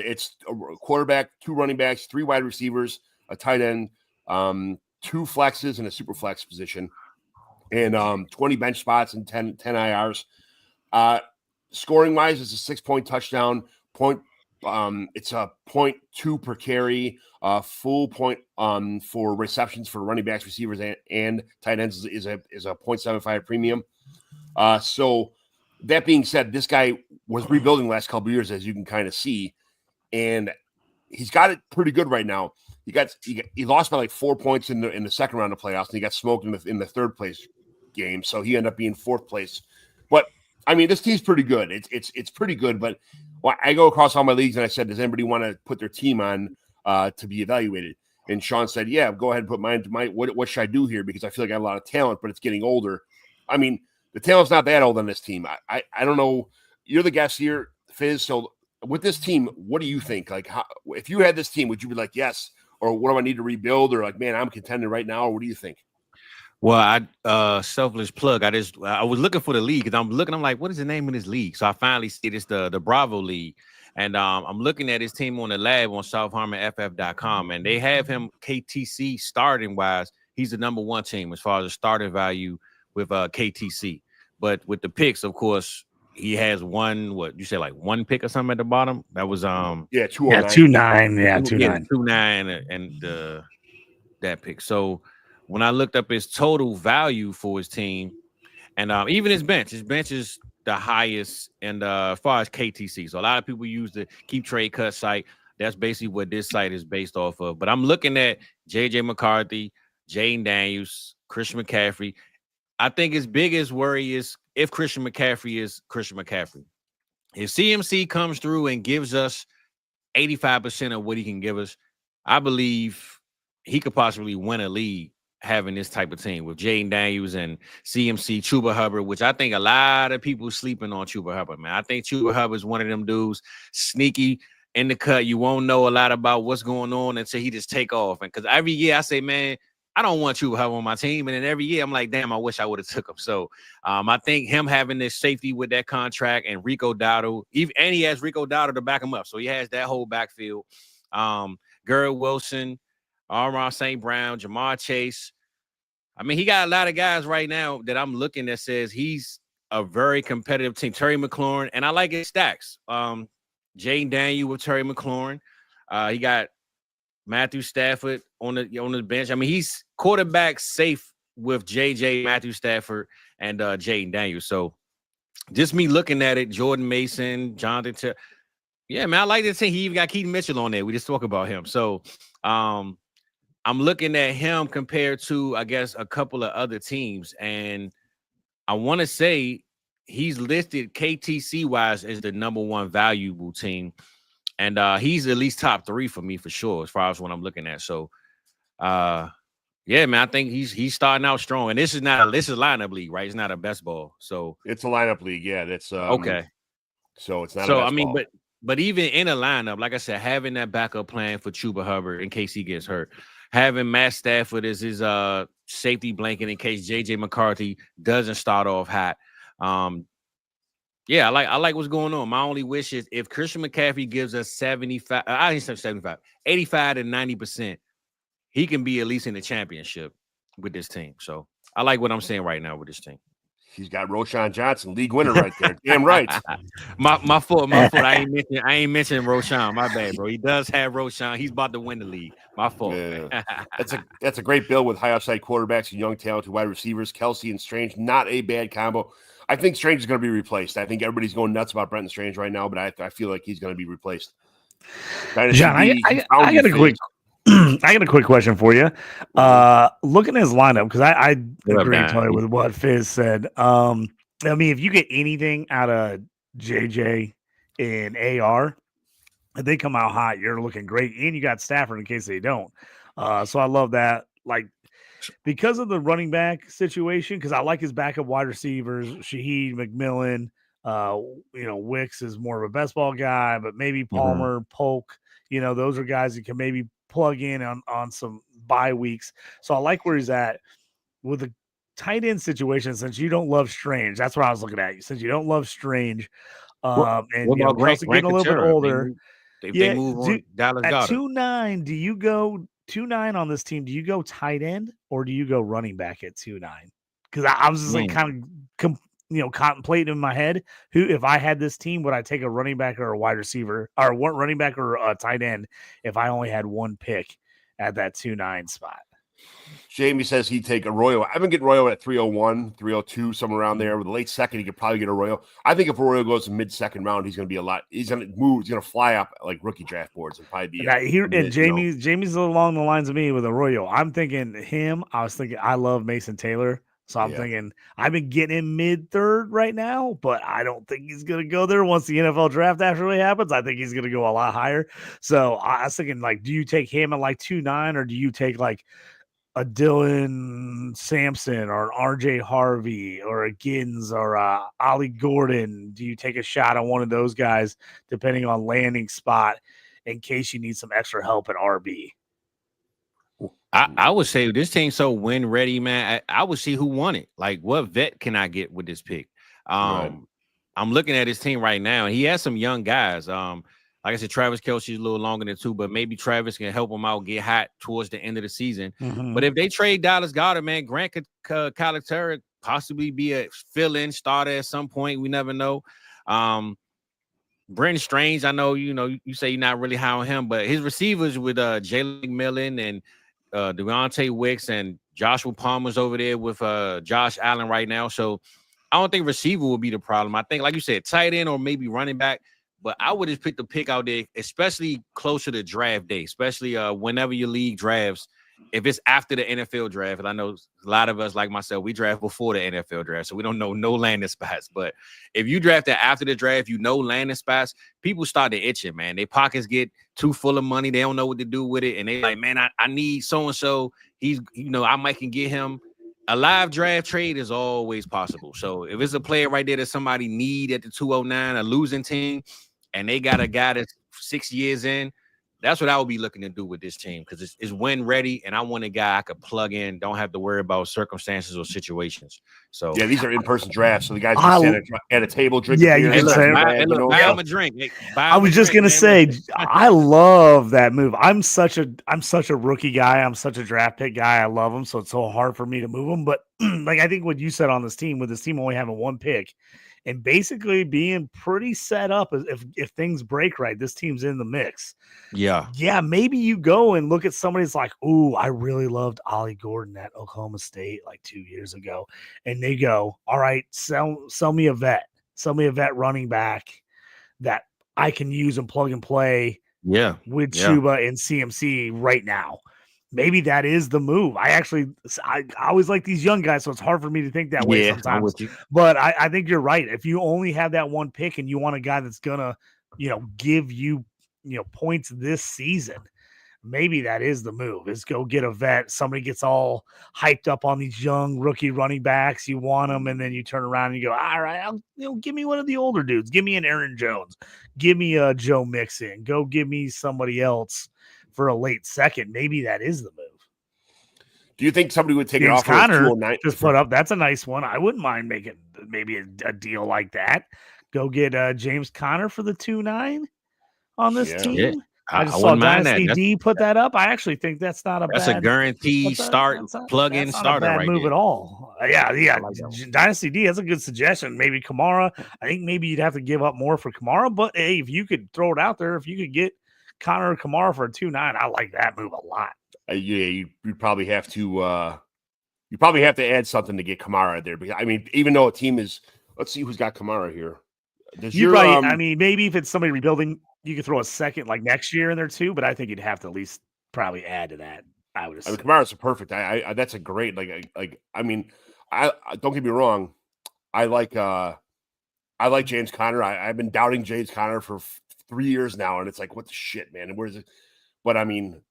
It's a quarterback, 2 running backs, 3 wide receivers, a tight end, 2 flexes in a superflex position, and 20 bench spots and 10 IRs. Scoring-wise, it's a 6-point touchdown. It's a 0.2 per carry. Full point for receptions for running backs, receivers, and tight ends is a 0.75 premium. So that being said, this guy was rebuilding the last couple of years, as you can kind of see, and he's got it pretty good right now. He lost by like 4 points in the second round of playoffs, and he got smoked in the third place game, so he ended up being 4th place. But I mean, this team's pretty good. It's pretty good. But I go across all my leagues and I said, does anybody want to put their team on to be evaluated? And Sean said, yeah, go ahead and put mine. What should I do here? Because I feel like I have a lot of talent, but it's getting older. I mean, the talent's not that old on this team. I don't know. You're the guest here, Fizz. So with this team, what do you think? Like, if you had this team, would you be like, yes, or what do I need to rebuild, or like, man, I'm contending right now, or what do you think? Well, I selfless plug. I was looking for the league because I'm like, what is the name of this league? So I finally see it's the Bravo League. And I'm looking at his team on the lab on SouthHarmonFF.com, and they have him KTC starting wise. He's the number one team as far as the starting value with KTC. But with the picks, of course, he has one pick or something at the bottom. That was 209. 2-9. Yeah, 2-9. 2-9 and that pick. So when I looked up his total value for his team, and even his bench is the highest and as far as KTC. So a lot of people use the Keep Trade Cut site. That's basically what this site is based off of. But I'm looking at JJ McCarthy, Jaden Daniels, Christian McCaffrey. I think his biggest worry is if Christian McCaffrey is Christian McCaffrey. If CMC comes through and gives us 85% of what he can give us, I believe he could possibly win a league having this type of team with Jaden Daniels and CMC, Chuba Hubbard, which I think a lot of people sleeping on Chuba Hubbard, man. I think Chuba Hubbard is one of them dudes, sneaky in the cut. You won't know a lot about what's going on until he just take off. And because every year I say, man, I don't want Chuba Hubbard on my team. And then every year I'm like, damn, I wish I would have took him. So I think him having this safety with that contract and Rico Dowdle, and he has Rico Dowdle to back him up. So he has that whole backfield. Garrett Wilson, Amon St. Brown, Jamar Chase. I mean, he got a lot of guys right now that I'm looking that says he's a very competitive team. Terry McLaurin, and I like his stacks. Jaden Daniel with Terry McLaurin. He got Matthew Stafford on the bench. I mean, he's quarterback safe with JJ, Matthew Stafford, and Jaden Daniel. So just me looking at it, Jordan Mason, Jonathan. Yeah, man, I like this team. He even got Keaton Mitchell on there. We just talk about him. So I'm looking at him compared to, I guess, a couple of other teams. And I want to say he's listed KTC-wise as the number one valuable team. And he's at least top 3 for me for sure, as far as what I'm looking at. So, yeah, man, I think he's starting out strong. And this is lineup league, right? It's not a best ball. So it's a lineup league. Yeah, that's okay. So it's not. So a best I mean, ball. but even in a lineup, like I said, having that backup plan for Chuba Hubbard in case he gets hurt, having Matt Stafford as his safety blanket in case JJ McCarthy doesn't start off hot. Yeah, I like what's going on. My only wish is if Christian McCaffrey gives us 75, I didn't say 75, 85 to 90%, he can be at least in the championship with this team. So I like what I'm saying right now with this team. He's got Roshan Johnson, league winner right there. Damn right. My fault. I ain't mentioning Roshan. My bad, bro. He does have Roshan. He's about to win the league. My fault. Yeah. That's a great build with high upside quarterbacks and young talented wide receivers. Kelsey and Strange, not a bad combo. I think Strange is going to be replaced. I think everybody's going nuts about Brenton Strange right now, but I feel like he's going to be replaced. John, I got a quick question for you. Looking at his lineup, because I agree totally with what Fizz said. I mean, if you get anything out of JJ and AR, if they come out hot, you're looking great. And you got Stafford in case they don't. So I love that. Like, because of the running back situation, because I like his backup wide receivers, Shaheed, McMillan. Wicks is more of a best ball guy, but maybe Palmer, Polk, those are guys that can maybe plug in on some bye weeks. So I like where he's at with the tight end situation. Since you don't love Strange, that's what I was looking at. Since you don't love Strange, and Kelsey getting a little bit older, they move on Dallas at Goedert. 2-9. Do you go 2-9 on this team? Do you go tight end or do you go running back at 2-9? Because I was just like kind of contemplating in my head, who, if I had this team, would I take a running back or a wide receiver, or one running back or a tight end if I only had one pick at that 2-9 spot? Jamie says he'd take Arroyo. I've been getting Arroyo at 301, 302, somewhere around there. With the late second, he could probably get Arroyo. I think if Arroyo goes to mid-second round, he's going to be he's going to move. He's going to fly up like rookie draft boards and probably be. Jamie's along the lines of me with Arroyo. I'm thinking him. I was thinking I love Mason Taylor. So I'm thinking I've been getting him mid-third right now, but I don't think he's going to go there once the NFL draft actually happens. I think he's going to go a lot higher. So I was thinking, like, do you take him at like 2-9, or do you take like a Dylan Sampson or an RJ Harvey or a Gins or a Ollie Gordon? Do you take a shot on one of those guys depending on landing spot in case you need some extra help at RB? I would say this team's so win ready, man. I would see who won it. Like, what vet can I get with this pick? Right. I'm looking at his team right now, and he has some young guys. Like I said, Travis Kelce's a little longer than 2, but maybe Travis can help him out, get hot towards the end of the season. Mhm. But if they trade Dallas Goedert, man, Grant could possibly be a fill-in starter at some point. We never know. Brendan Strange, I know you say you're not really high on him, but his receivers with Jalen McMillan and Deontay Wicks and Joshua Palmer's over there with Josh Allen right now. So I don't think receiver will be the problem. I think, like you said, tight end or maybe running back. But I would just pick the pick out there, especially closer to draft day, especially whenever your league drafts. If it's after the NFL draft, and I know a lot of us, like myself, we draft before the NFL draft, so we don't know no landing spots. But if you draft it after the draft, landing spots, people start to itching, man. Their pockets get too full of money. They don't know what to do with it. And they like, man, I need so-and-so. He's, I might can get him. A live draft trade is always possible. So if it's a player right there that somebody need at the 209, a losing team, and they got a guy that's 6 years in, that's what I would be looking to do with this team, because it's win ready, and I want a guy I could plug in, don't have to worry about circumstances or situations. So yeah, these are in-person drafts, so the guys can stand at a table drinking Yeah, beer. you can say, buy him a drink. I was just gonna say, I love that move. I'm such a rookie guy. I'm such a draft pick guy. I love him, so it's so hard for me to move him. But like, I think what you said on this team, with this team only having one pick and basically being pretty set up, if things break right, this team's in the mix. Yeah, maybe you go and look at somebody that's like, ooh, I really loved Ollie Gordon at Oklahoma State like 2 years ago, and they go, all right, sell me a vet running back that I can use and plug and play with Chuba and CMC right now. Maybe that is the move. I always like these young guys, so it's hard for me to think that way sometimes. But I think you're right. If you only have that one pick and you want a guy that's gonna, give you, points this season, maybe that is the move. Is go get a vet. Somebody gets all hyped up on these young rookie running backs. You want them, and then you turn around and you go, all right, give me one of the older dudes. Give me an Aaron Jones. Give me a Joe Mixon. Go give me somebody else for a late second. Maybe that is the move. Do you think somebody would take James it off Conner for 209? Just put up. That's a nice one. I wouldn't mind making maybe a deal like that. Go get James Conner for the 2.9 on this team. Yeah. I just saw Dynasty D put that up. I actually think that's not a bad. That's a guaranteed plug-in starter right move there. At all. Yeah. Like Dynasty D, that's a good suggestion. Maybe Kamara. I think maybe you'd have to give up more for Kamara, but hey, if you could throw it out there, if you could get Connor or Kamara for a 2.9, I like that move a lot. You probably have to add something to get Kamara out there, because I mean, even though a team is, let's see who's got Kamara here. Maybe if it's somebody rebuilding, you could throw a second like next year in there too, but I think you'd have to at least probably add to that. I would assume. Kamara's perfect. I that's a great I mean, I don't get me wrong. I like James Conner. I've been doubting James Conner for 3 years now, and it's like, what the shit, man? And where's it? But I mean,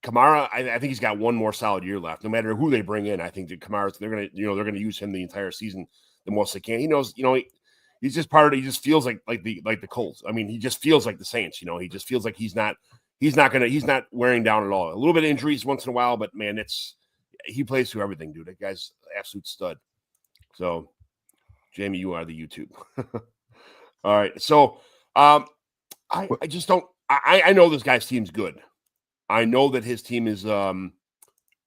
Kamara, I think he's got one more solid year left. No matter who they bring in, I think that Kamara's they're gonna use him the entire season the most they can. He knows, he's just part of it. He just feels like the Colts. I mean, he just feels like the Saints. He just feels like he's not wearing down at all. A little bit of injuries once in a while, but man, he plays through everything, dude. That guy's absolute stud. So, Jamie, you are the YouTube. All right. So, I just don't. I know this guy's team's good. I know that his team is.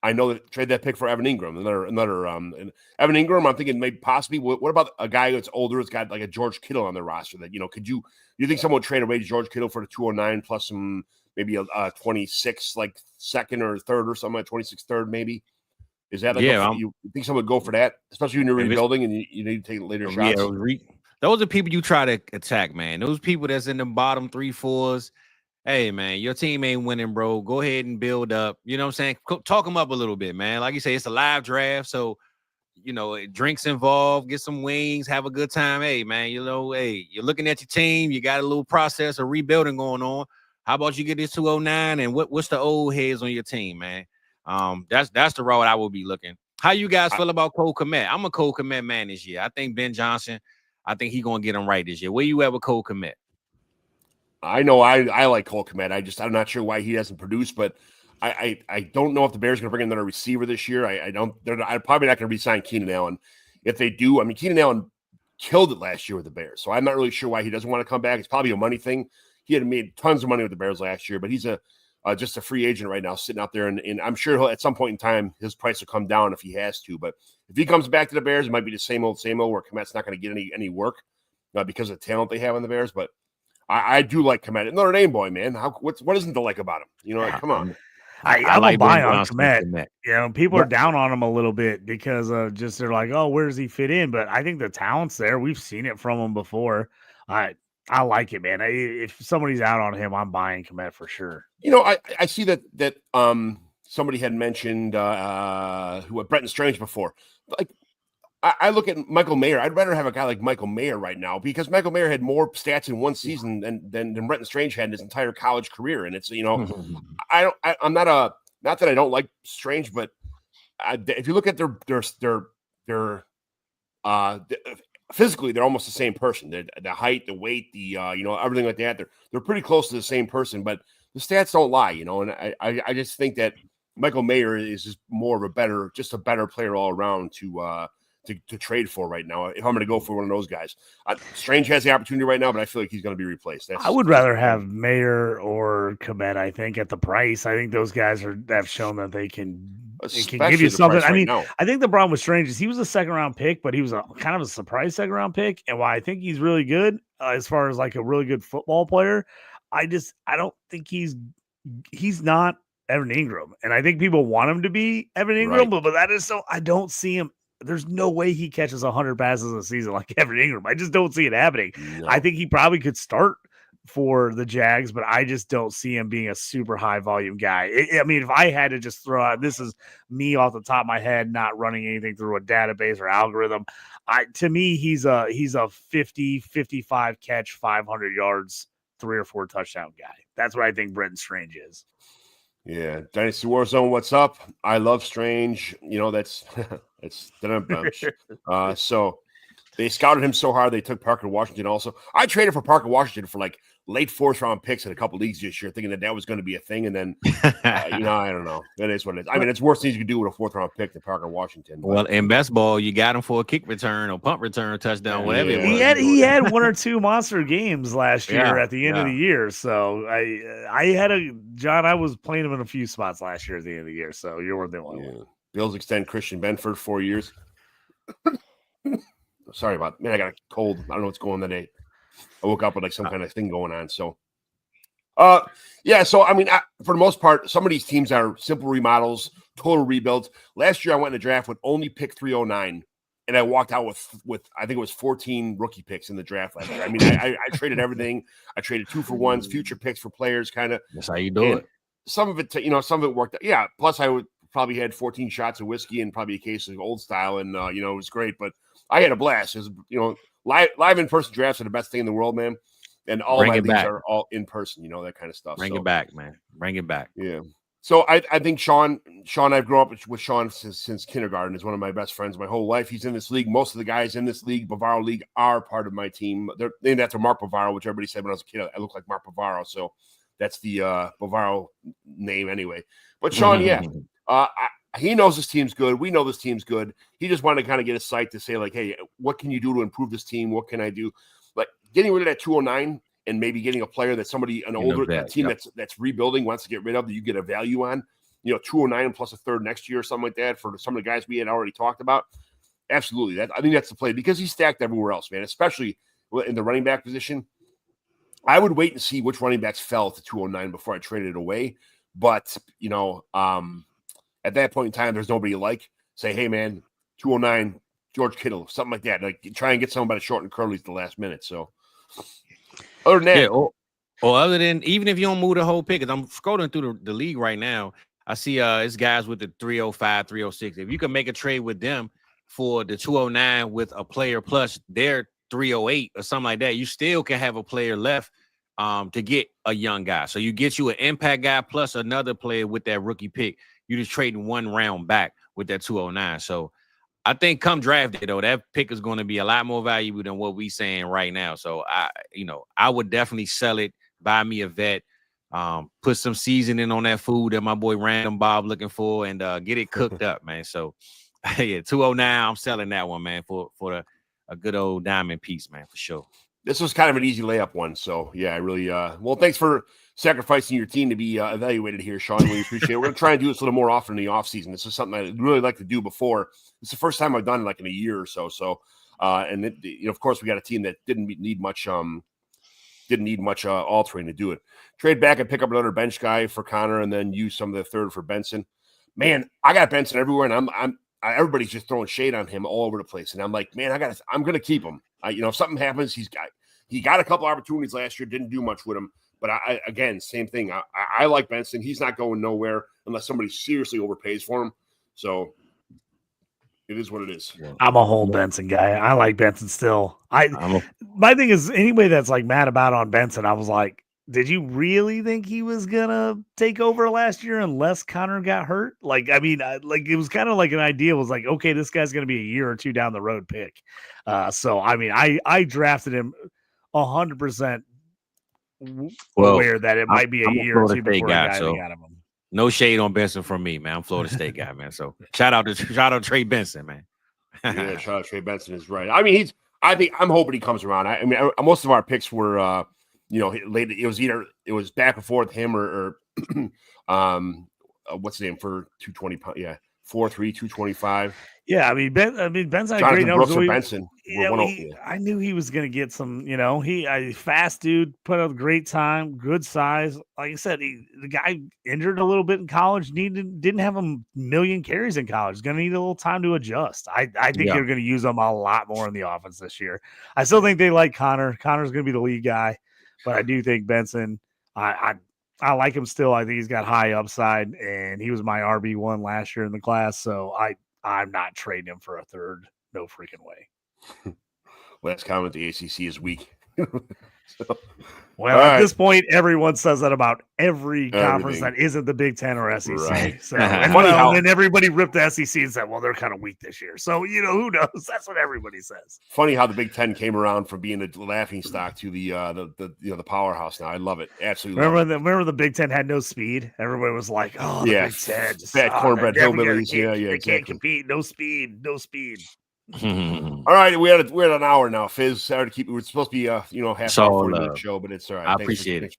I know that trade that pick for Evan Ingram, another and Evan Ingram. I'm thinking maybe possibly. What about a guy that's older? It's got like a George Kittle on their roster. That could you think someone would trade away George Kittle for the 209 plus some maybe a 26 like second or third or something, like 26 third maybe? Is that you think someone would go for that, especially when you're rebuilding and you need to take later shots? Yeah, those are people you try to attack, man. Those people that's in the bottom 3-4s. Hey, man, your team ain't winning, bro. Go ahead and build up. You know what I'm saying? Talk them up a little bit, man. Like you say, it's a live draft, so drinks involved. Get some wings, have a good time. Hey, man, you're looking at your team. You got a little process of rebuilding going on. How about you get this 209 and what's the old heads on your team, man? That's the road I will be looking. How you guys feel about Cole Kmet? I'm a Cole Kmet man this year. I think Ben Johnson, I think he's gonna get him right this year. Where you at with Cole Kmet? I know I like Cole Kmet. I'm not sure why he doesn't produce, but I don't know if the Bears are going to bring in another receiver this year. I'm probably not going to re-sign Keenan Allen. If they do, I mean, Keenan Allen killed it last year with the Bears, so I'm not really sure why he doesn't want to come back. It's probably a money thing. He had made tons of money with the Bears last year, but he's just a free agent right now, sitting out there, and I'm sure at some point in time his price will come down if he has to. But if he comes back to the Bears, it might be the same old, where Kmet's not going to get any work because of the talent they have on the Bears. But I do like Kmet. Notre Dame boy, man. What isn't to like about him? You know, come on. I'm like a buy Brent on Johnson. Kmet. You know, people are down on him a little bit because of just they're like, oh, where does he fit in? But I think the talent's there. We've seen it from him before. I like it, man. If somebody's out on him, I'm buying Kmet for sure. You know, I see that somebody had mentioned Brenton Strange before. Like, I look at Michael Mayer. I'd rather have a guy like Michael Mayer right now because Michael Mayer had more stats in one season than Brenton Strange had in his entire college career. And it's, you know, I'm not that I don't like Strange, but if you look at their physically, they're almost the same person. The height, the weight, the everything like that. They're pretty close to the same person, but the stats don't lie, you know. And I just think that Michael Mayer is just more of a better player all around to trade for right now. If I'm going to go for one of those guys, Strange has the opportunity right now, but I feel like he's going to be replaced. I would rather have Mayer or Kmet. I think at the price, I think those guys have shown that they can give you something. I mean, I think the problem with Strange is he was a second-round pick, but he was a kind of a surprise second-round pick. And while I think he's really good as far as like a really good football player, I don't think he's not Evan Ingram. And I think people want him to be Evan Ingram, but that is so I don't see him. There's no way he catches 100 passes a season like Evan Ingram. I just don't see it happening. No. I think he probably could start for the Jags, but I just don't see him being a super high volume guy. I mean, if I had to just throw out, this is me off the top of my head, not running anything through a database or algorithm. To me, he's a 50, 55 catch, 500 yards, 3 or 4 touchdown guy. That's what I think Brenton Strange is. Yeah, Dynasty Warzone, what's up? I love Strange. You know, that's so they scouted him so hard they took Parker Washington also. I traded for Parker Washington for like late 4th round picks in a couple leagues this year, thinking that was going to be a thing, and then I don't know. That is what it is. I mean, it's worse things you can do with a 4th round pick than Parker Washington. But. Well, in best ball, you got him for a kick return or punt return, touchdown, whatever. He had 1 or 2 monster games last year at the end of the year. So I was playing him in a few spots last year at the end of the year. So you weren't the only one. Bills extend Christian Benford 4 years. Sorry about that. Man, I got a cold. I don't know what's going on today. I woke up with like some kind of thing going on. So, so I mean, for the most part, some of these teams are simple remodels, total rebuilds. Last year, I went in the draft with only pick 309, and I walked out with I think it was 14 rookie picks in the draft last year. I mean, I traded everything. I traded 2-for-1s, future picks for players, kind of. That's how you do it. Some of it, some of it worked out. Yeah. Plus, I probably had 14 shots of whiskey and probably a case of old style, and it was great. But I had a blast. It was, live in person drafts are the best thing in the world, man. And all my leagues are all in person, that kind of stuff. Bring it back, man. Bring it back. Yeah. So I think Sean, I've grown up with Sean since kindergarten. Is one of my best friends my whole life. He's in this league. Most of the guys in this league, Bavaro League, are part of my team. They're named after Mark Bavaro, which everybody said when I was a kid. I look like Mark Bavaro. So that's the Bavaro name anyway. But Sean, he knows this team's good. We know this team's good. He just wanted to kind of get a sight to say, like, hey, what can you do to improve this team? What can I do? Like getting rid of that 209 and maybe getting a player that an older team that's rebuilding wants to get rid of that you get a value on, 209 plus a third next year or something like that for some of the guys we had already talked about. Absolutely. I think that's the play because he's stacked everywhere else, man, especially in the running back position. I would wait and see which running backs fell to 209 before I traded it away. But, at that point in time, there's nobody you like. Say, hey, man, 209, George Kittle, something like that. Like, try and get somebody to short and curly at the last minute. So, other than that. Or other than, even if you don't move the whole pick, because I'm scrolling through the league right now, I see it's guys with the 305, 306. If you can make a trade with them for the 209 with a player plus their 308 or something like that, you still can have a player left to get a young guy. So you get you an impact guy plus another player with that rookie pick. You're just trading 1 round back with that 209. So I think come draft day, though, that pick is going to be a lot more valuable than what we saying right now. So I would definitely sell it, buy me a vet. Put some seasoning on that food that my boy Random Bob looking for, and get it cooked up, man. So yeah, 209. I'm selling that one, man, for a good old diamond piece, man, for sure. This was kind of an easy layup one. So yeah, I really well, thanks for sacrificing your team to be evaluated here, Sean. We appreciate it. We're gonna try and do this a little more often in the off season. This is something I'd really like to do before. It's the first time I've done it like in a year or so. So and of course we got a team that didn't need much altering to do it. Trade back and pick up another bench guy for Connor, and then use some of the third for Benson. Man, I got Benson everywhere, and everybody's just throwing shade on him all over the place. And I'm like, man, I'm gonna keep him. If something happens, he got a couple opportunities last year, didn't do much with him. But again, same thing. I like Benson. He's not going nowhere unless somebody seriously overpays for him. So it is what it is. I'm a whole Benson guy. I like Benson still. My thing is, anybody that's like mad about on Benson, I was like, did you really think he was gonna take over last year unless Connor got hurt? Like, I mean, it was kind of like an idea was like, okay, this guy's gonna be a year or two down the road pick. So I mean, I drafted him 100% aware that it might be a year or two before I got him. No shade on Benson from me, man. I'm Florida State guy, man. So shout out to Trey Benson, man. Yeah, shout out Trey Benson is right. I mean, I'm hoping he comes around. I mean, most of our picks were late. It was back and forth him or what's his name for 220 pounds? Yeah, 4'3", 225. Yeah, I mean, Ben's had Jonathan great Brooks numbers. or Benson. I knew he was going to get some. He fast dude, put up a great time, good size. Like I said, the guy injured a little bit in college. Didn't have a million carries in college. He's going to need a little time to adjust. I think they're going to use him a lot more in the offense this year. I still think they like Connor. Connor's going to be the lead guy, but I do think Benson. I like him still. I think he's got high upside, and he was my RB1 last year in the class. So I'm not trading him for a third. No freaking way. Last comment: the ACC is weak. At this point, everyone says that about every conference that isn't the Big Ten or SEC. Right. So, and then everybody ripped the SEC and said, "Well, they're kind of weak this year." So, who knows? That's what everybody says. Funny how the Big Ten came around from being a laughing stock to the powerhouse. Now I love it. Absolutely. Remember the Big Ten had no speed. Everybody was like, "Oh, the Big Ten, fat cornbread hillbillies." Yeah, they exactly. Can't compete. No speed. No speed. All right, we're at an hour now. Fizz, sorry to keep. We're supposed to be half hour 40-minute show, but it's all right. I appreciate it.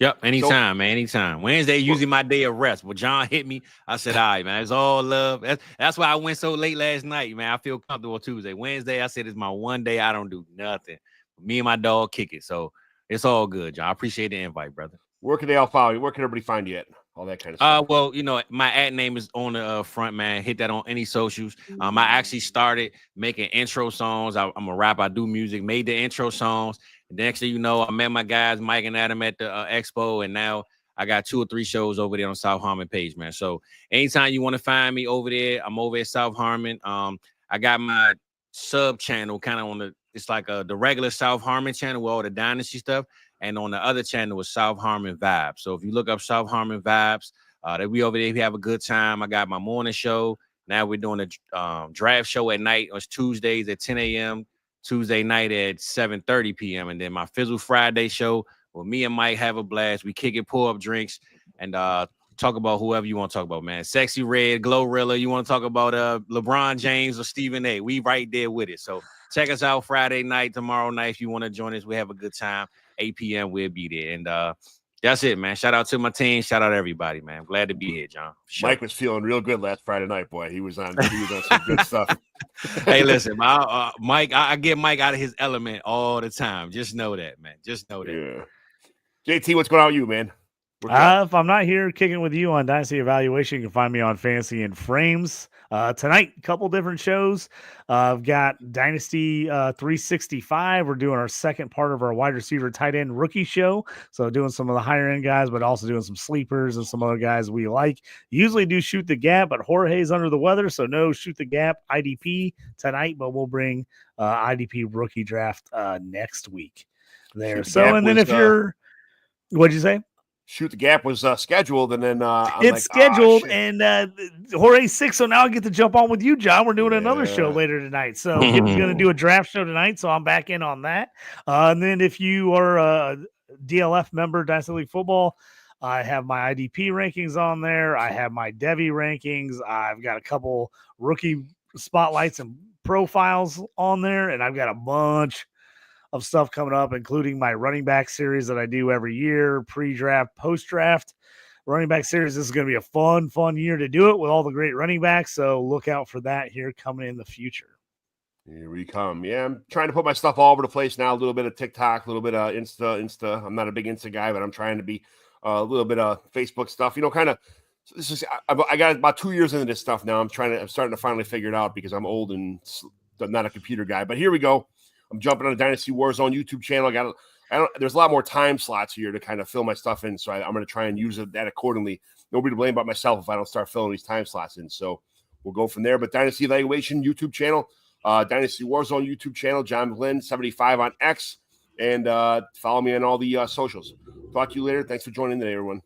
Yep, anytime, man, anytime. Wednesday usually my day of rest. But John hit me. I said, all right, man, it's all love. That's why I went so late last night, man. I feel comfortable on Tuesday. Wednesday, I said it's my one day I don't do nothing. Me and my dog kick it, so it's all good, John. I appreciate the invite, brother. Where can they all follow you? Where can everybody find you at? All that kind of stuff. Well, my ad name is on the front, man. Hit that on any socials. I actually started making intro songs. I'm a rapper. I do music. Made the intro songs. And next thing you know, I met my guys, Mike and Adam, at the expo, and now I got 2 or 3 shows over there on South Harmon page, man. So anytime you want to find me over there, I'm over at South Harmon. I got my sub channel kind of on it's like the regular South Harmon channel with all the Dynasty stuff. And on the other channel was South Harmon Vibes. So if you look up South Harmon Vibes, that we over there, we have a good time. I got my morning show. Now we're doing a draft show at night. It's Tuesdays at 10 a.m., Tuesday night at 7:30 p.m. And then my Fizzle Friday show where me and Mike have a blast. We kick it, pull up drinks, and talk about whoever you want to talk about, man. Sexy Red, Glorilla. You want to talk about LeBron James or Stephen A. We right there with it. So check us out Friday night, tomorrow night. If you want to join us, we have a good time. 8 p.m. we'll be there. And that's it, man. Shout out to my team. Shout out to everybody, man. Glad to be here, John. Sure. Mike was feeling real good last Friday night, boy. He was on some good stuff. Hey, listen, Mike, I get Mike out of his element all the time. Just know that, man. Just know that. Yeah. JT, what's going on with you, man? If I'm not here kicking with you on Dynasty Evaluation, you can find me on Fantasy and Frames. Tonight, a couple different shows. I've got Dynasty 365. We're doing our second part of our wide receiver tight end rookie show. So doing some of the higher end guys, but also doing some sleepers and some other guys we like. Usually do Shoot the Gap, but Jorge's under the weather, so no Shoot the Gap IDP tonight, but we'll bring IDP rookie draft next week there. So, and then if you're, what'd you say? Shoot the Gap was scheduled, and then it's scheduled, and Jorge's sick, so now I get to jump on with you, John. We're doing another show later tonight, so I'm going to do a draft show tonight, so I'm back in on that. And then if you are DLF member, Dynasty League Football. I have my IDP rankings on there. I have my Devi rankings. I've got a couple rookie spotlights and profiles on there, and I've got a bunch of stuff coming up, including my running back series that I do every year, pre-draft, post-draft. Running back series. This is going to be a fun year to do it with all the great running backs. So look out for that here coming in the future. Here we come. Yeah, I'm trying to put my stuff all over the place now. A little bit of TikTok, a little bit of Insta. I'm not a big Insta guy, but I'm trying to be a little bit of Facebook stuff. Kind of. This is. I got about 2 years into this stuff now. I'm starting to finally figure it out because I'm old and I'm not a computer guy. But here we go. I'm jumping on the Dynasty Warzone YouTube channel. There's a lot more time slots here to kind of fill my stuff in, so I'm going to try and use that accordingly. Nobody to blame but myself if I don't start filling these time slots in. So we'll go from there. But Dynasty Evaluation YouTube channel, Dynasty Warzone YouTube channel, John McGlynn 75 on X, and follow me on all the socials. Talk to you later. Thanks for joining today, everyone.